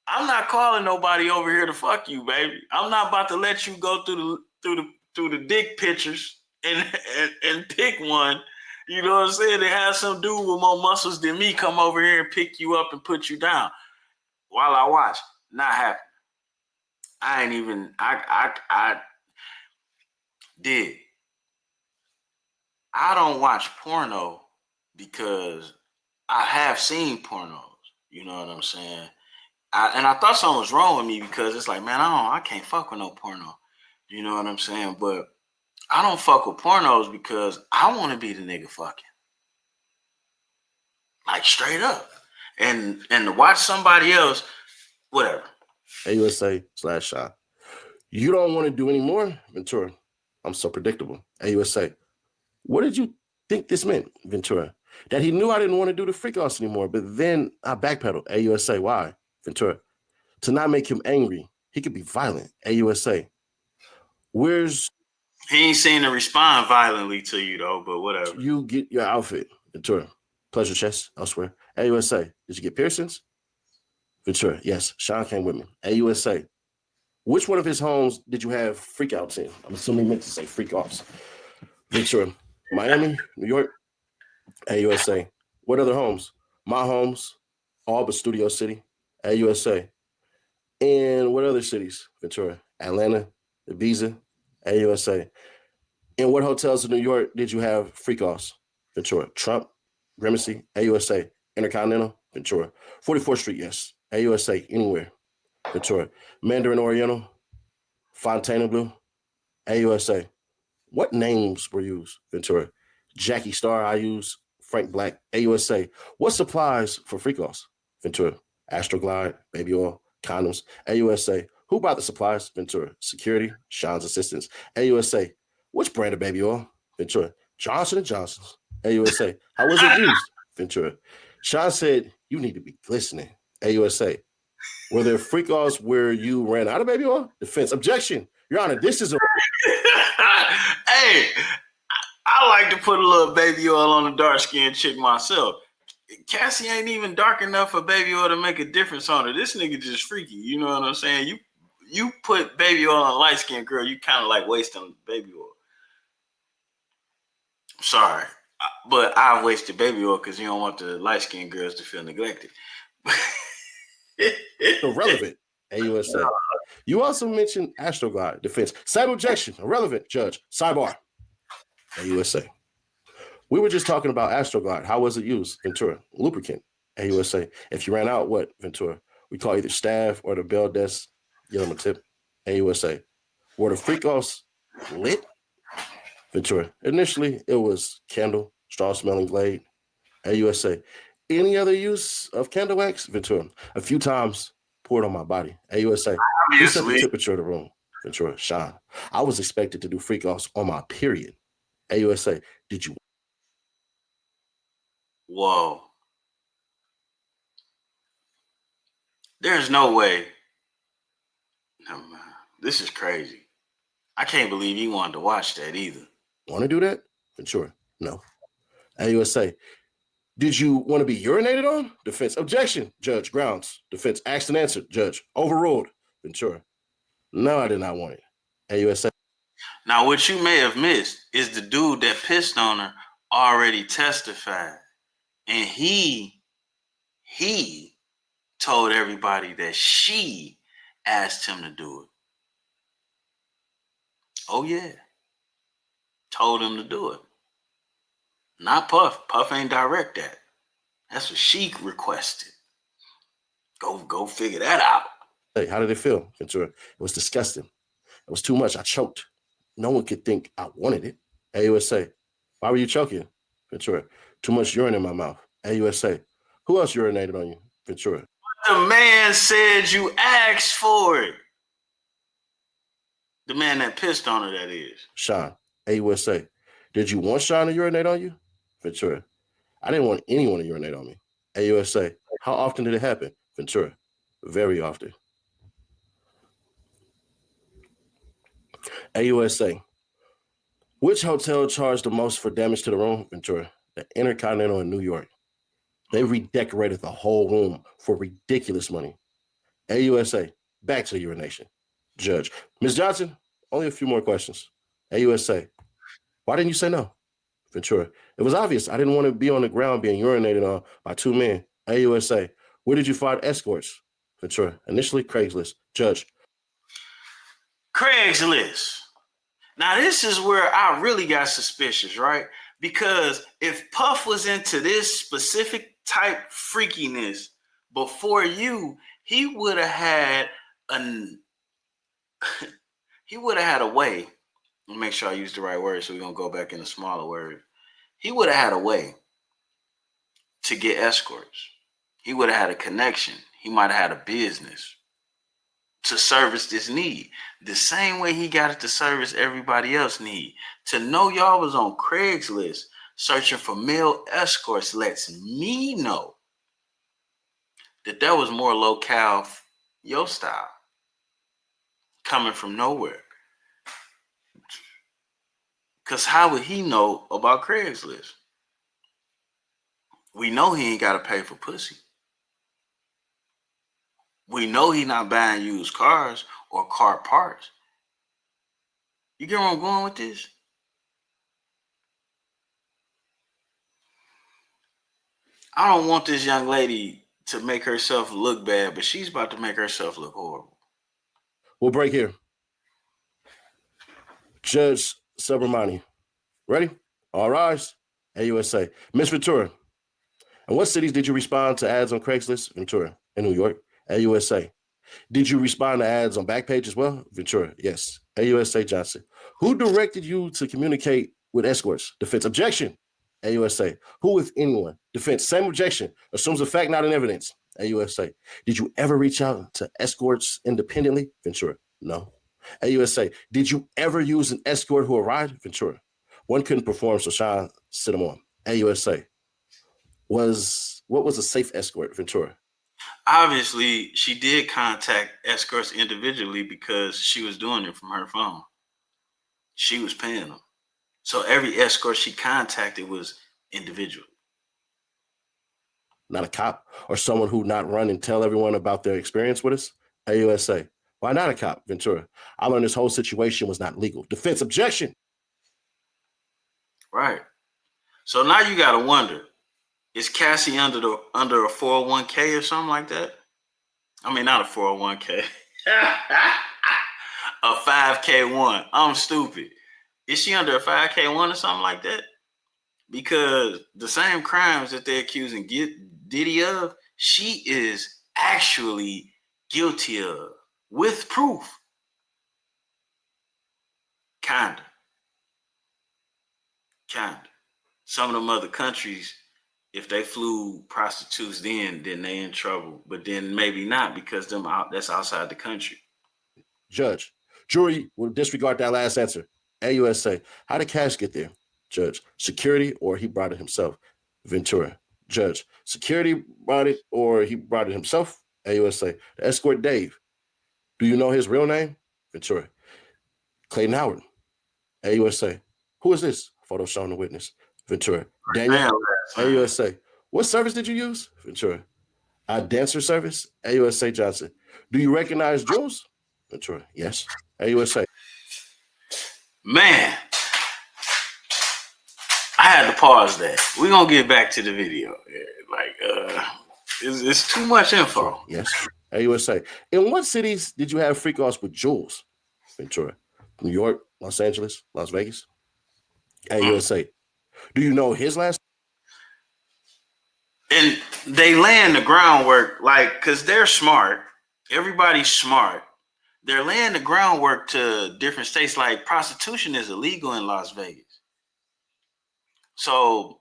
I'm not calling nobody over here to fuck you, baby. I'm not about to let you go through the dick pictures and pick one. You know what I'm saying? They have some dude with more muscles than me come over here and pick you up and put you down while I watch. Not happening. I ain't even. I did. I don't watch porno because I have seen pornos. You know what I'm saying? I thought something was wrong with me because it's like, man, I can't fuck with no porno. You know what I'm saying? But I don't fuck with pornos because I want to be the nigga fucking. Like straight up. And to watch somebody else, whatever. AUSA/Sean. You don't want to do any more, Ventura. I'm so predictable. AUSA. What did you think this meant, Ventura? That he knew I didn't want to do the freak offs anymore, but then I backpedaled. AUSA. Why, Ventura? To not make him angry. He could be violent. AUSA. Where's... He ain't seen to respond violently to you though, but whatever. You get your outfit, Ventura. Pleasure chest elsewhere. AUSA. Did you get piercings? Ventura. Yes. Sean came with me. AUSA. Which one of his homes did you have freakouts in? I'm assuming he meant to say freak offs. Ventura. Miami, New York. AUSA. What other homes? My homes, all but Studio City. AUSA. And what other cities? Ventura. Atlanta, Ibiza. AUSA. And what hotels in New York did you have freak offs? Ventura. Trump, Gramercy, AUSA. Intercontinental, Ventura. 44th Street, yes. AUSA, anywhere. Ventura. Mandarin Oriental, Fontainebleau, AUSA. What names were used, Ventura? Jackie Star, I use. Frank Black, AUSA. What supplies for freak-offs, Ventura? Astroglide, baby oil, condoms, AUSA. Who bought the supplies, Ventura? Security, Sean's assistants, AUSA. Which brand of baby oil, Ventura? Johnson & Johnson's, AUSA. How was it used, Ventura? Sean said, you need to be glistening, AUSA. Were there freak-offs where you ran out of baby oil? Defense. Objection. Your Honor, this is a... Hey, I like to put a little baby oil on a dark-skinned chick myself. Cassie ain't even dark enough for baby oil to make a difference on her. This nigga just freaky. You know what I'm saying? You put baby oil on a light-skinned girl, you kind of like wasting baby oil. Sorry, but I've wasted baby oil because you don't want the light-skinned girls to feel neglected. Irrelevant. AUSA. You also mentioned AstroGuard. Defense. Same objection. Irrelevant. Judge. Sidebar. AUSA. We were just talking about AstroGuard. How was it used? Ventura. Lubricant. AUSA. If you ran out, what? Ventura. We call either staff or the bell desk. Give them a tip. AUSA. Were the freak-offs lit? Ventura. Initially, it was candle, strong-smelling glade. AUSA. Any other use of candle wax? Ventura. A few times, poured on my body. AUSA. Who set the temperature of the room? Ventura. Sean. I was expected to do freak-offs on my period. AUSA. Did you? Whoa. There's no way. No, man. This is crazy. I can't believe you wanted to watch that either. Want to do that? Ventura. No. AUSA. Did you want to be urinated on? Defense. Objection. Judge. Grounds. Defense. Asked and answered. Judge. Overruled. Ventura. No, I did not want it. AUSA. Now, what you may have missed is the dude that pissed on her already testified. And he told everybody that she asked him to do it. Oh, yeah. Told him to do it. Not Puff. Puff ain't direct that. That's what she requested. Go figure that out. Hey, how did it feel, Ventura? It was disgusting. It was too much. I choked. No one could think I wanted it. AUSA. Why were you choking? Ventura. Too much urine in my mouth. AUSA. Who else urinated on you? Ventura. The man said you asked for it. The man that pissed on her, that is. Sean. AUSA. Did you want Sean to urinate on you? Ventura. I didn't want anyone to urinate on me. AUSA. How often did it happen? Ventura. Very often. AUSA. Which hotel charged the most for damage to the room? Ventura. The Intercontinental in New York. They redecorated the whole room for ridiculous money. AUSA. Back to urination. Judge. Ms. Johnson, only a few more questions. AUSA. Why didn't you say no? Ventura. It was obvious. I didn't want to be on the ground being urinated on by two men. AUSA. Where did you find escorts? Ventura. Initially, Craigslist. Judge. Craigslist. Now, this is where I really got suspicious, right? Because if Puff was into this specific type freakiness before you, he would have had a way. Let me make sure I use the right word, so we're going to go back in a smaller word. He would have had a way to get escorts. He would have had a connection. He might have had a business to service this need. The same way he got it to service everybody else's need. To know y'all was on Craigslist searching for male escorts lets me know that that was more locale your style. Coming from nowhere. Because how would he know about Craigslist? We know he ain't got to pay for pussy. We know he not buying used cars or car parts. You get where I'm going with this? I don't want this young lady to make herself look bad, but she's about to make herself look horrible. We'll break here. Judge Subramani. Ready? All rise. AUSA. Ms. Ventura. In what cities did you respond to ads on Craigslist? Ventura. In New York. AUSA. Did you respond to ads on Backpage as well? Ventura. Yes. AUSA Johnson. Who directed you to communicate with escorts? Defense. Objection. AUSA. Who, if anyone? Defense. Same objection. Assumes a fact, not an evidence. AUSA. Did you ever reach out to escorts independently? Ventura. No. AUSA. Did you ever use an escort who arrived? Ventura. One couldn't perform, so Sean sit him on. AUSA. What was a safe escort? Ventura. Obviously, she did contact escorts individually because she was doing it from her phone. She was paying them. So every escort she contacted was individual. Not a cop or someone who not run and tell everyone about their experience with us? AUSA. Why not a cop, Ventura? I learned this whole situation was not legal. Defense objection. Right. So now you gotta wonder, is Cassie under a 401k or something like that? I mean, not a 401k. A 5K one. I'm stupid. Is she under a 5K one or something like that? Because the same crimes that they're accusing Diddy of, she is actually guilty of with proof. Kinda. Kinda. Some of them other countries, if they flew prostitutes then they in trouble. But then maybe not because that's outside the country. Judge. Jury will disregard that last answer. AUSA. How did Cash get there? Judge. Security or he brought it himself? Ventura. Judge. Security brought it or he brought it himself? AUSA. The escort Dave. Do you know his real name? Ventura. Clayton Howard. AUSA. Who is this? Photo showing the witness. Ventura. Daniel. AUSA. What service did you use? Ventura. Our dancer service. AUSA Johnson. Do you recognize Jules? Ventura. Yes. AUSA. Man, I had to pause that. We're gonna get back to the video. It's too much info. Yes. AUSA. In what cities did you have freak offs with Jules? Ventura. New York, Los Angeles, Las Vegas. AUSA. Do you know his last? And they laying the groundwork, like, because they're smart. Everybody's smart. They're laying the groundwork to different states. Like, prostitution is illegal in Las Vegas. So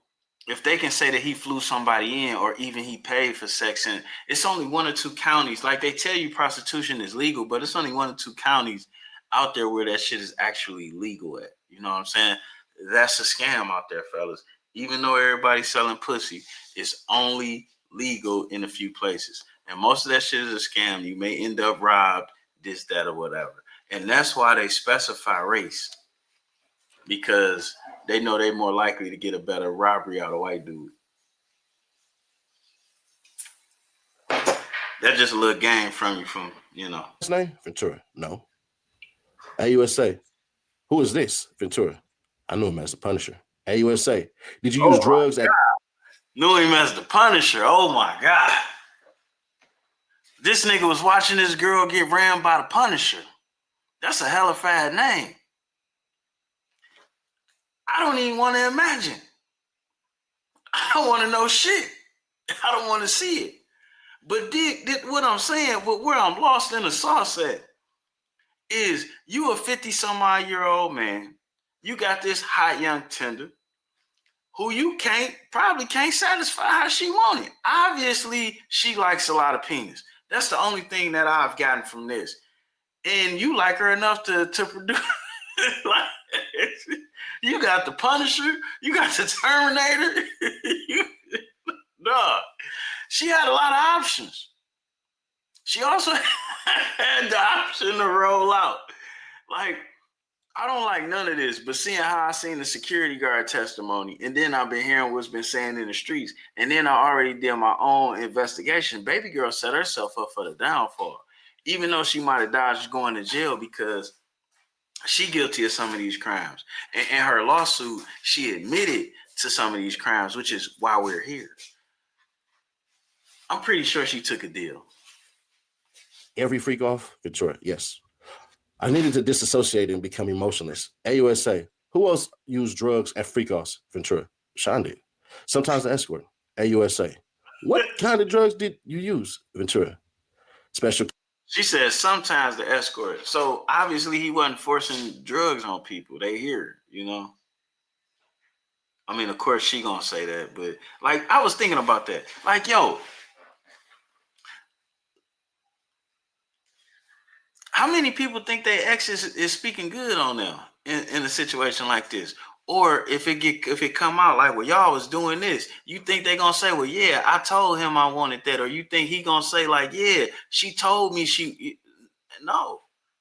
if they can say that he flew somebody in or even he paid for sex, and it's only one or two counties, like they tell you prostitution is legal, but it's only one or two counties out there where that shit is actually legal at. You know what I'm saying? That's a scam out there, fellas. Even though everybody's selling pussy, it's only legal in a few places. And most of that shit is a scam. You may end up robbed, this, that, or whatever. And that's why they specify race. Because they know they're more likely to get a better robbery out of white dude. That's just a little game from you, His name? Ventura. No. AUSA. Who is this? Ventura. I knew him as the Punisher. AUSA. Did you use drugs at? Knew him as the Punisher. Oh my God. This nigga was watching this girl get rammed by the Punisher. That's a hella fad name. I don't even want to imagine. I don't want to know shit. I don't want to see it. But what I'm saying, where I'm lost in the sauce at, is you a 50-some-odd-year-old man. You got this hot young tender who you probably can't satisfy how she want it. Obviously, she likes a lot of penis. That's the only thing that I've gotten from this. And you like her enough to produce. Like, you got the Punisher, you got the Terminator. Dog. She had a lot of options. She also had the option to roll out. Like, I don't like none of this, but seeing how I seen the security guard testimony, and then I've been hearing what's been saying in the streets, and then I already did my own investigation. Baby girl set herself up for the downfall, even though she might have dodged going to jail because she guilty of some of these crimes. And in her lawsuit, she admitted to some of these crimes, which is why we're here. I'm pretty sure she took a deal. Every freak off? Ventura, yes. I needed to disassociate and become emotionless. AUSA. Who else used drugs at freak offs? Ventura. Sean did. Sometimes the escort. AUSA. What kind of drugs did you use? Ventura. Special. She says sometimes the escort. So obviously he wasn't forcing drugs on people. They hear, I mean, of course she gonna say that, but like I was thinking about that. Like, yo, how many people think their ex is speaking good on them in a situation like this? Or if it come out like, well, y'all was doing this, you think they gonna say, well, yeah, I told him I wanted that, or you think he gonna say like, yeah, she told me she. No,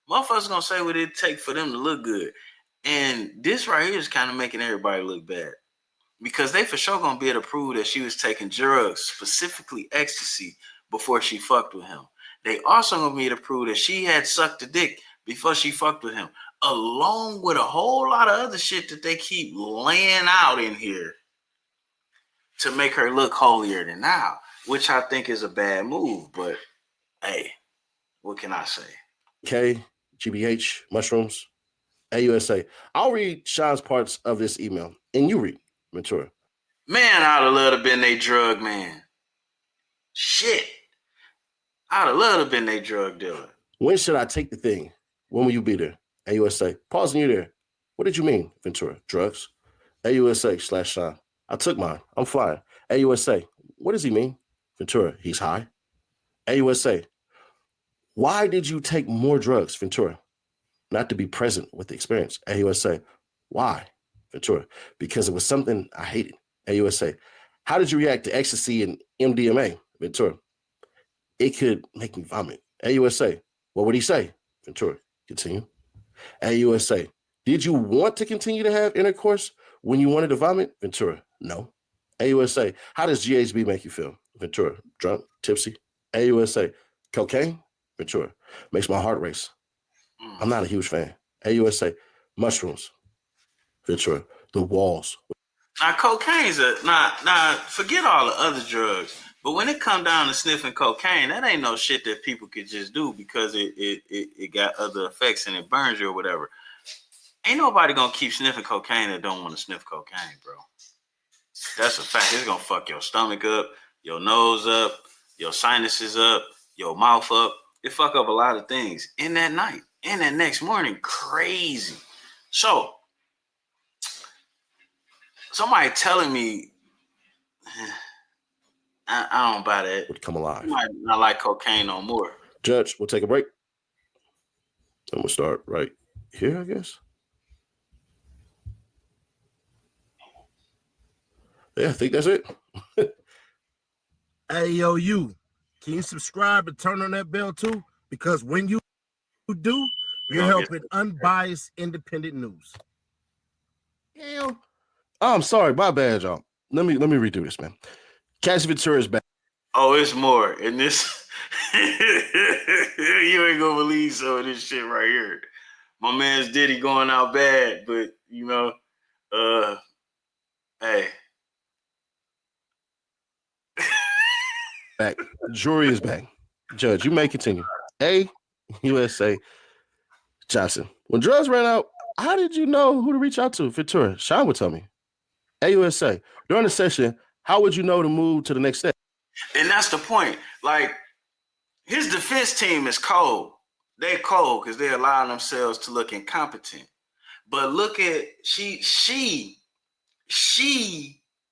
motherfuckers gonna say what it take for them to look good, and this right here is kind of making everybody look bad because they for sure gonna be able to prove that she was taking drugs, specifically ecstasy, before she fucked with him. They also gonna be able to prove that she had sucked a dick before she fucked with him, along with a whole lot of other shit that they keep laying out in here to make her look holier than thou, which I think is a bad move. But hey, what can I say? K, GBH, mushrooms, AUSA. I'll read Sean's parts of this email, and you read, Ventura. Man, I'd have loved to been they drug man. Shit. I'd have loved to been they drug dealer. When should I take the thing? When will you be there? AUSA. Pausing you there. What did you mean, Ventura? Drugs? AUSA/Sean. I took mine. I'm flying. AUSA. What does he mean? Ventura. He's high. AUSA. Why did you take more drugs, Ventura? Not to be present with the experience. AUSA. Why? Ventura. Because it was something I hated. AUSA. How did you react to ecstasy and MDMA? Ventura. It could make me vomit. AUSA. What would he say? Ventura. Continue. AUSA. Did you want to continue to have intercourse when you wanted to vomit? Ventura. No. AUSA. How does GHB make you feel? Ventura. Drunk, tipsy. AUSA. Cocaine? Ventura. Makes my heart race. I'm not a huge fan. AUSA. Mushrooms. Ventura. The walls. Now, cocaine's forget all the other drugs. But when it come down to sniffing cocaine, that ain't no shit that people could just do because it got other effects and it burns you or whatever. Ain't nobody gonna keep sniffing cocaine that don't want to sniff cocaine, bro. That's a fact. It's gonna fuck your stomach up, your nose up, your sinuses up, your mouth up. It fuck up a lot of things in that night, in that next morning. Crazy. So, somebody telling me, I don't buy that. Would come alive. I might not like cocaine no more. Judge, we'll take a break. And we'll start right here, I guess. Yeah, I think that's it. Hey, yo, you. Can you subscribe and turn on that bell too? Because when you do, you're helping unbiased, independent news. Hell. Oh, I'm sorry. My bad, y'all. Let me redo this, man. Cassis Ventura is back. Oh, it's more. And this, you ain't gonna believe some of this shit right here. My man's Diddy going out bad, but you know, hey. Back. Jury is back. Judge, you may continue. AUSA Johnson. When drugs ran out, how did you know who to reach out to? Ventura. Sean would tell me. AUSA. During the session, how would you know to move to the next step? And that's the point. Like, his defense team is cold. They're cold because they're allowing themselves to look incompetent. But look at she,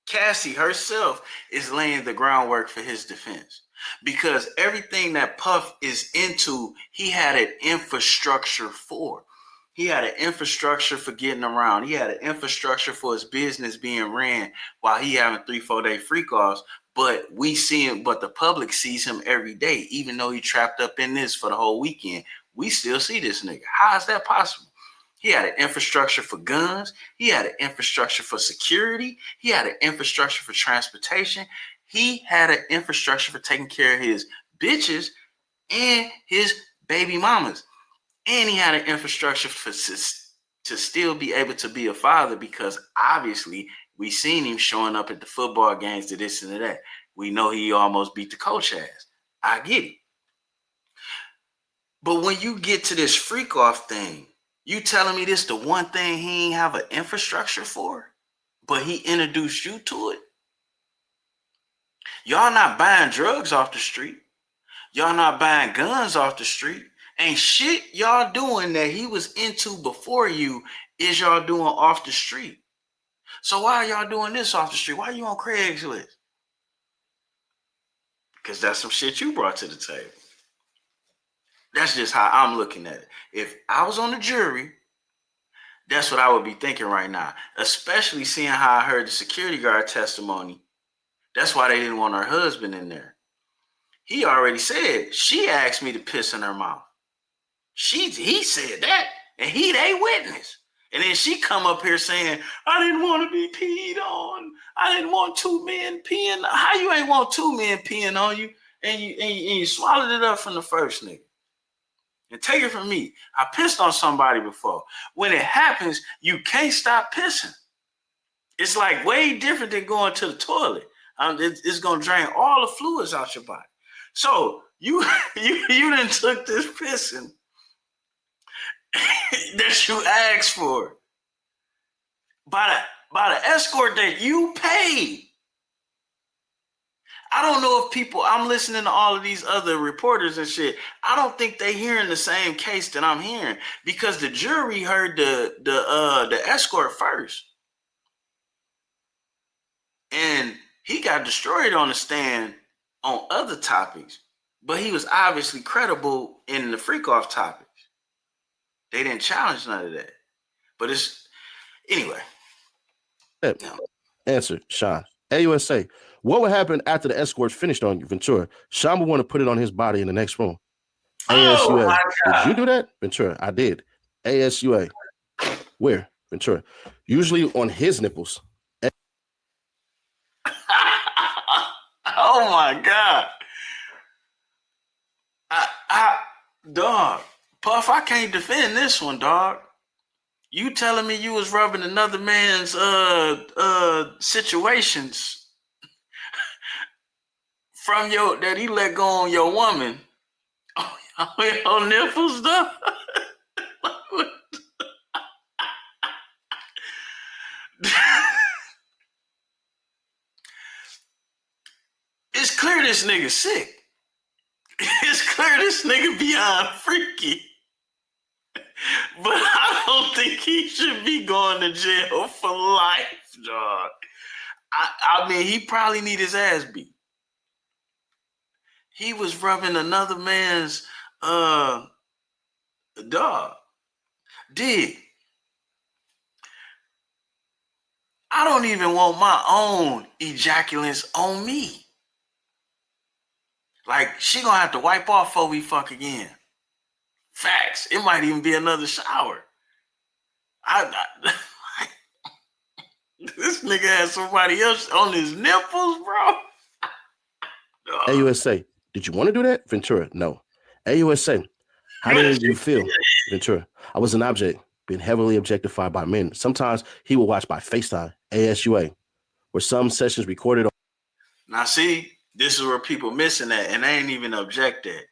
Cassie herself is laying the groundwork for his defense. Because everything that Puff is into, he had an infrastructure for. He had an infrastructure for getting around. He had an infrastructure for his business being ran while he having 3-4 day freak offs. But we see him, but the public sees him every day, even though he trapped up in this for the whole weekend. We still see this nigga. How is that possible? He had an infrastructure for guns. He had an infrastructure for security. He had an infrastructure for transportation. He had an infrastructure for taking care of his bitches and his baby mamas. And he had an infrastructure to still be able to be a father because obviously we seen him showing up at the football games to this and to that. We know he almost beat the coach ass. I get it. But when you get to this freak off thing, you telling me this the one thing he ain't have an infrastructure for, but he introduced you to it? Y'all not buying drugs off the street. Y'all not buying guns off the street. Ain't shit y'all doing that he was into before you is y'all doing off the street. So why are y'all doing this off the street? Why are you on Craigslist? Because that's some shit you brought to the table. That's just how I'm looking at it. If I was on the jury, That's what I would be thinking right now, especially seeing how I heard the security guard testimony. That's why they didn't want her husband in there. He already said she asked me to piss in her mouth. He said that, and he they witness. And then she come up here saying, I didn't want to be peed on. I didn't want two men peeing. How you ain't want two men peeing on you, and you swallowed it up from the first nigga? And take it from me, I pissed on somebody before. When it happens, you can't stop pissing. It's like way different than going to the toilet. It's gonna drain all the fluids out your body. So you done took this pissing that you asked for by the escort that you paid. I don't know if people, I'm listening to all of these other reporters and shit. I don't think they hearing the same case that I'm hearing, because the jury heard the escort first. And he got destroyed on the stand on other topics, but he was obviously credible in the freak off topics. They didn't challenge none of that. But it's, anyway. Answer, Sean. AUSA, what would happen after the escort finished on you, Ventura? Sean would want to put it on his body in the next room. ASUA, did you do that? Ventura, I did. ASUA, where? Ventura, usually on his nipples. Oh my God. Dog, Puff, I can't defend this one, dog. You telling me you was rubbing another man's situations from that he let go on your woman on your nipples, though? It's clear this nigga sick. It's clear this nigga beyond freaky. But I don't think he should be going to jail for life, dog. I mean, he probably need his ass beat. He was rubbing another man's dog. Dig. I don't even want my own ejaculants on me. Like, she gonna have to wipe off before we fuck again. Facts. It might even be another shower. This nigga had somebody else on his nipples, bro. AUSA, did you want to do that? Ventura, no. AUSA, how did you feel? Ventura, I was an object, being heavily objectified by men. Sometimes he would watch by FaceTime. ASUA, were some sessions recorded? Now see, this is where people missing that, and they ain't even object that.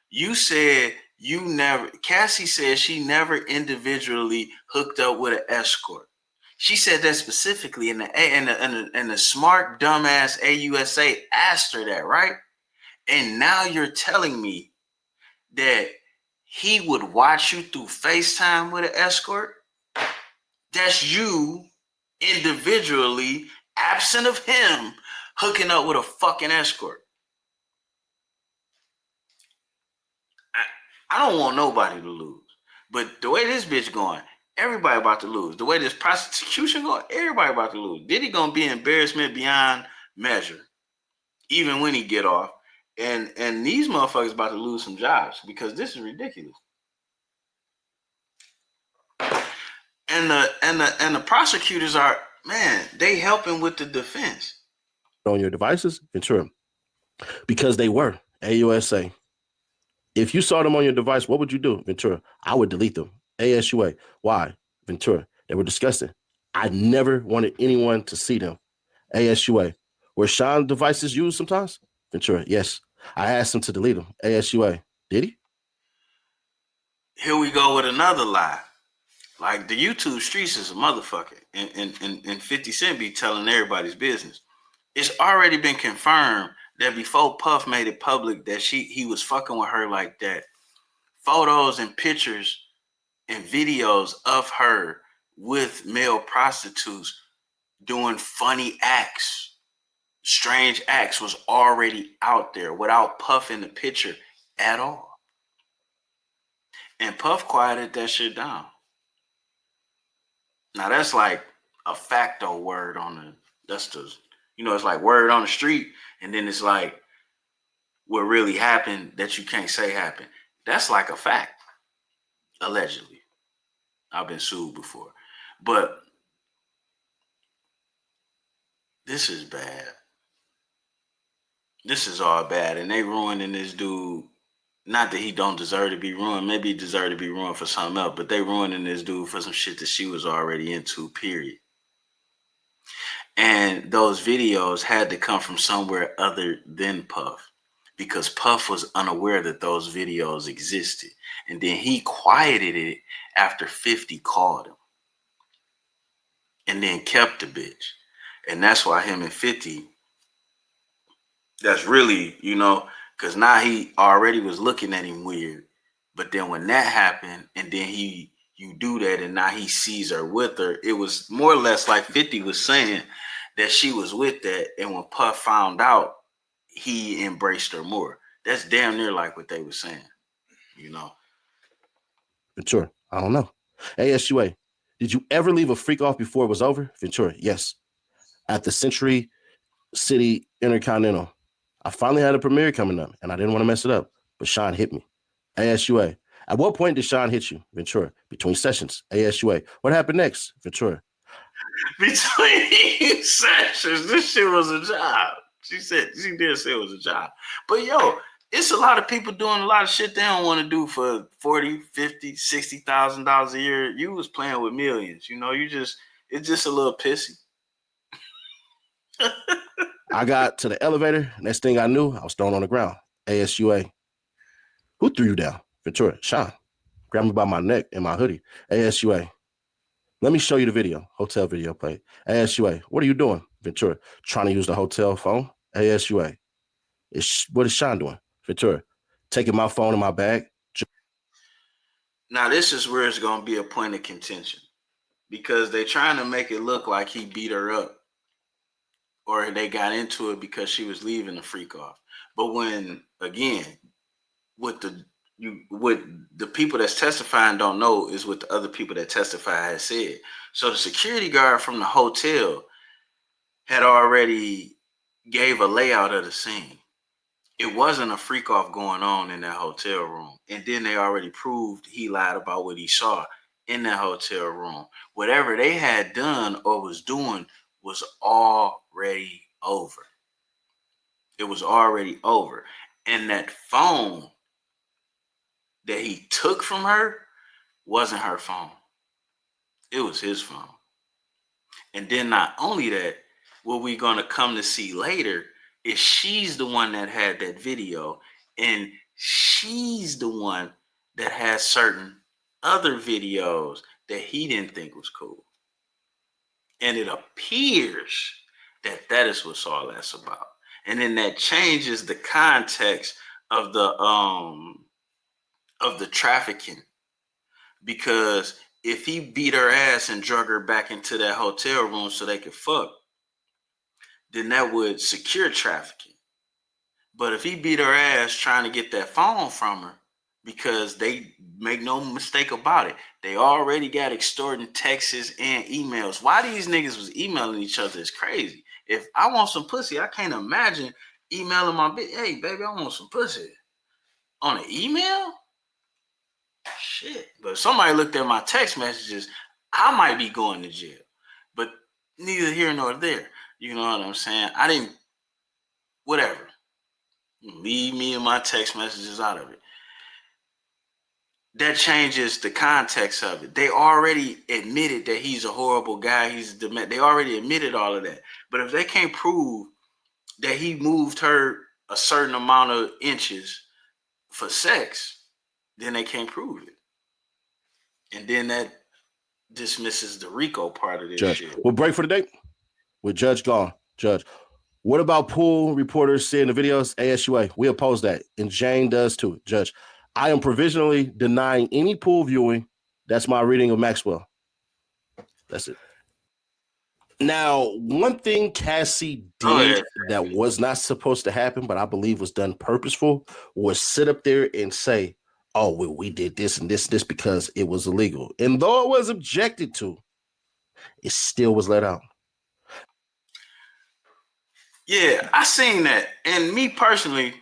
You said you never, Cassie said she never individually hooked up with an escort. She said that specifically, and the smart dumbass AUSA asked her that, right? And now you're telling me that he would watch you through FaceTime with an escort? That's you individually, absent of him, hooking up with a fucking escort. I don't want nobody to lose. But the way this bitch going, everybody about to lose. The way this prosecution going, everybody about to lose. Diddy gonna be embarrassment beyond measure, even when he get off. And these motherfuckers about to lose some jobs because this is ridiculous. And the prosecutors are, man, they helping with the defense. On your devices, Ventura, because they were. AUSA, if you saw them on your device, what would you do, Ventura? I would delete them. ASUA, why? Ventura, they were disgusting. I never wanted anyone to see them. ASUA, were Sean's devices used sometimes? Ventura, yes. I asked him to delete them. ASUA, did he? Here we go with another lie. Like, the YouTube streets is a motherfucker, and 50 Cent be telling everybody's business. It's already been confirmed that before Puff made it public that he was fucking with her like that, photos and pictures and videos of her with male prostitutes doing funny acts, strange acts, was already out there without Puff in the picture at all. And Puff quieted that shit down. Now that's like a facto word on the that's the it's like word on the street, and then it's like what really happened that you can't say happened. That's like a fact, allegedly. I've been sued before. But this is bad. This is all bad. And they ruining this dude. Not that he don't deserve to be ruined. Maybe he deserved to be ruined for something else, but they ruining this dude for some shit that she was already into, period. And those videos had to come from somewhere other than Puff, because Puff was unaware that those videos existed. And then he quieted it after 50 called him. And then kept the bitch. And that's why him and 50, that's really, because now he already was looking at him weird. But then when that happened, and then you do that, and now he sees her with her, it was more or less like 50 was saying that she was with that. And when Puff found out, he embraced her more. That's damn near like what they were saying, Ventura, I don't know. ASUA, did you ever leave a freak off before it was over? Ventura, yes. At the Century City Intercontinental. I finally had a premiere coming up, and I didn't want to mess it up, but Sean hit me. ASUA, at what point did Sean hit you? Ventura, between sessions. ASUA, what happened next? Ventura. Between sessions, this shit was a job. She did say it was a job. But it's a lot of people doing a lot of shit they don't want to do for $40,000, $50,000, $60,000 a year. You was playing with millions, it's just a little pissy. I got to the elevator. Next thing I knew, I was thrown on the ground. ASUA. Who threw you down? Ventura. Sean. Grabbed me by my neck and my hoodie. ASUA. Let me show you the video. Hotel video play. ASUA. What are you doing? Ventura. Trying to use the hotel phone. ASUA. What is Sean doing? Ventura. Taking my phone in my bag. Now, this is where it's going to be a point of contention, because they're trying to make it look like he beat her up, or they got into it because she was leaving the freak off. But when, again, what the people that's testifying don't know is what the other people that testify has said. So the security guard from the hotel had already gave a layout of the scene. It wasn't a freak off going on in that hotel room. And then they already proved he lied about what he saw in that hotel room. Whatever they had done or was doing was already over. It was already over. And that phone that he took from her wasn't her phone. It was his phone. And then not only that, what we're going to come to see later is she's the one that had that video, and she's the one that has certain other videos that he didn't think was cool. And it appears that is what all that's about. And then that changes the context of the trafficking, because if he beat her ass and drug her back into that hotel room so they could fuck, then that would secure trafficking. But if he beat her ass trying to get that phone from her, because they make no mistake about it, they already got extorting texts and emails. Why these niggas was emailing each other is crazy. If I want some pussy, I can't imagine emailing my bitch, hey baby, I want some pussy, on an email. Shit. But if somebody looked at my text messages, I might be going to jail. But neither here nor there. You know what I'm saying? I didn't, whatever. Leave me and my text messages out of it. That changes the context of it. They already admitted that he's a horrible guy. They already admitted all of that. But if they can't prove that he moved her a certain amount of inches for sex, then they can't prove it. And then that dismisses the RICO part of this Judge, shit. we'll break for the day with Judge gone. Judge, what about pool reporters seeing the videos? ASUA, we oppose that. And Jane does too. Judge, I am provisionally denying any pool viewing. That's my reading of Maxwell. That's it. Now, one thing Cassie did that was not supposed to happen, but I believe was done purposeful, was sit up there and say, oh, well, we did this and this because it was illegal. And though it was objected to, it still was let out. Yeah, I seen that. And me personally,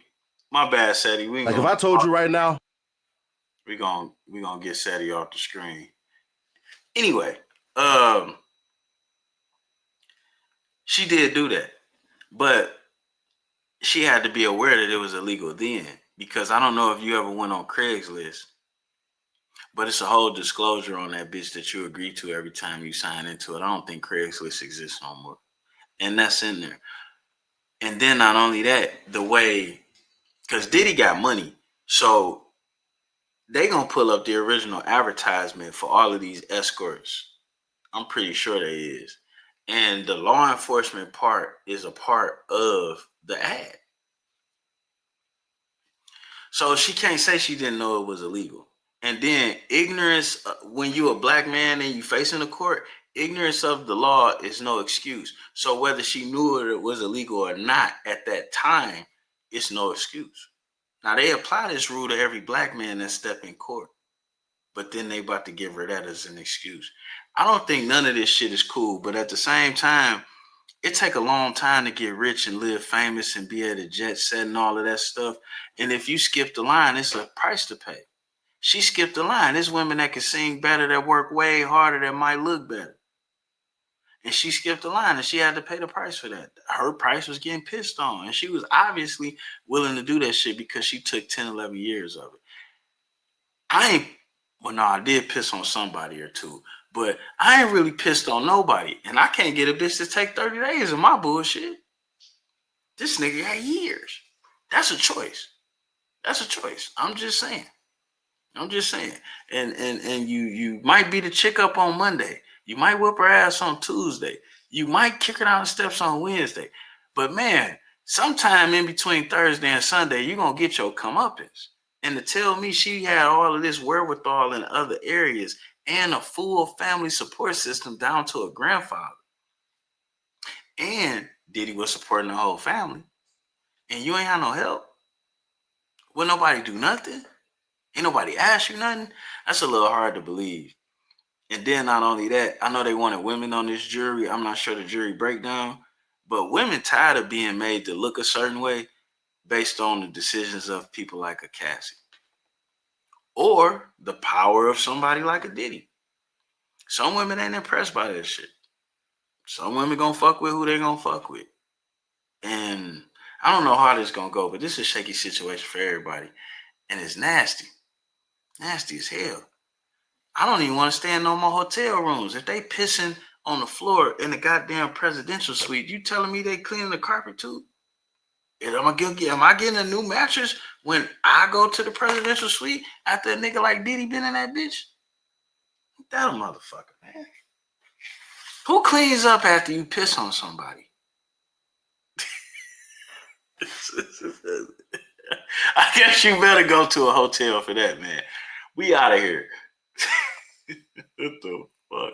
my bad, Seti. Like if I told you right now, we gonna get Seti off the screen. Anyway, she did do that, but she had to be aware that it was illegal then, because I don't know if you ever went on Craigslist, but it's a whole disclosure on that bitch that you agree to every time you sign into it. I don't think Craigslist exists no more, and that's in there. And then not only that, the way, because Diddy got money, so they gonna pull up the original advertisement for all of these escorts. I'm pretty sure they is. And the law enforcement part is a part of the ad. So she can't say she didn't know it was illegal. And then ignorance, when you a black man and you facing the court, ignorance of the law is no excuse. So whether she knew it was illegal or not at that time, it's no excuse. Now they apply this rule to every black man that step in court, but then they about to give her that as an excuse. I don't think none of this shit is cool, but at the same time, it take a long time to get rich and live famous and be at a jet set and all of that stuff. And if you skip the line, it's a price to pay. She skipped the line. There's women that can sing better, that work way harder, that might look better. And she skipped the line and she had to pay the price for that. Her price was getting pissed on. And she was obviously willing to do that shit because she took 10, 11 years of it. I did piss on somebody or two, but I ain't really pissed on nobody. And I can't get a bitch to take 30 days of my bullshit. This nigga got years. That's a choice. That's a choice. I'm just saying. And you might beat the chick up on Monday. You might whip her ass on Tuesday. You might kick her down the steps on Wednesday. But man, sometime in between Thursday and Sunday, you're going to get your comeuppance. And to tell me she had all of this wherewithal in other areas and a full family support system down to a grandfather. And Diddy was supporting the whole family. And you ain't had no help. Will nobody do nothing? Ain't nobody ask you nothing? That's a little hard to believe. And then not only that, I know they wanted women on this jury. I'm not sure the jury breakdown. But women tired of being made to look a certain way based on the decisions of people like a Cassis. Or the power of somebody like a Diddy. Some women ain't impressed by that shit. Some women gonna fuck with who they gonna fuck with. And I don't know how this gonna go, but this is a shaky situation for everybody. And it's nasty. Nasty as hell. I don't even want to stay in no more hotel rooms. If they pissing on the floor in the goddamn presidential suite, you telling me they cleaning the carpet too? Am I getting a new mattress when I go to the presidential suite after a nigga like Diddy been in that bitch? That a motherfucker, man. Who cleans up after you piss on somebody? I guess you better go to a hotel for that, man. We out of here. What the fuck?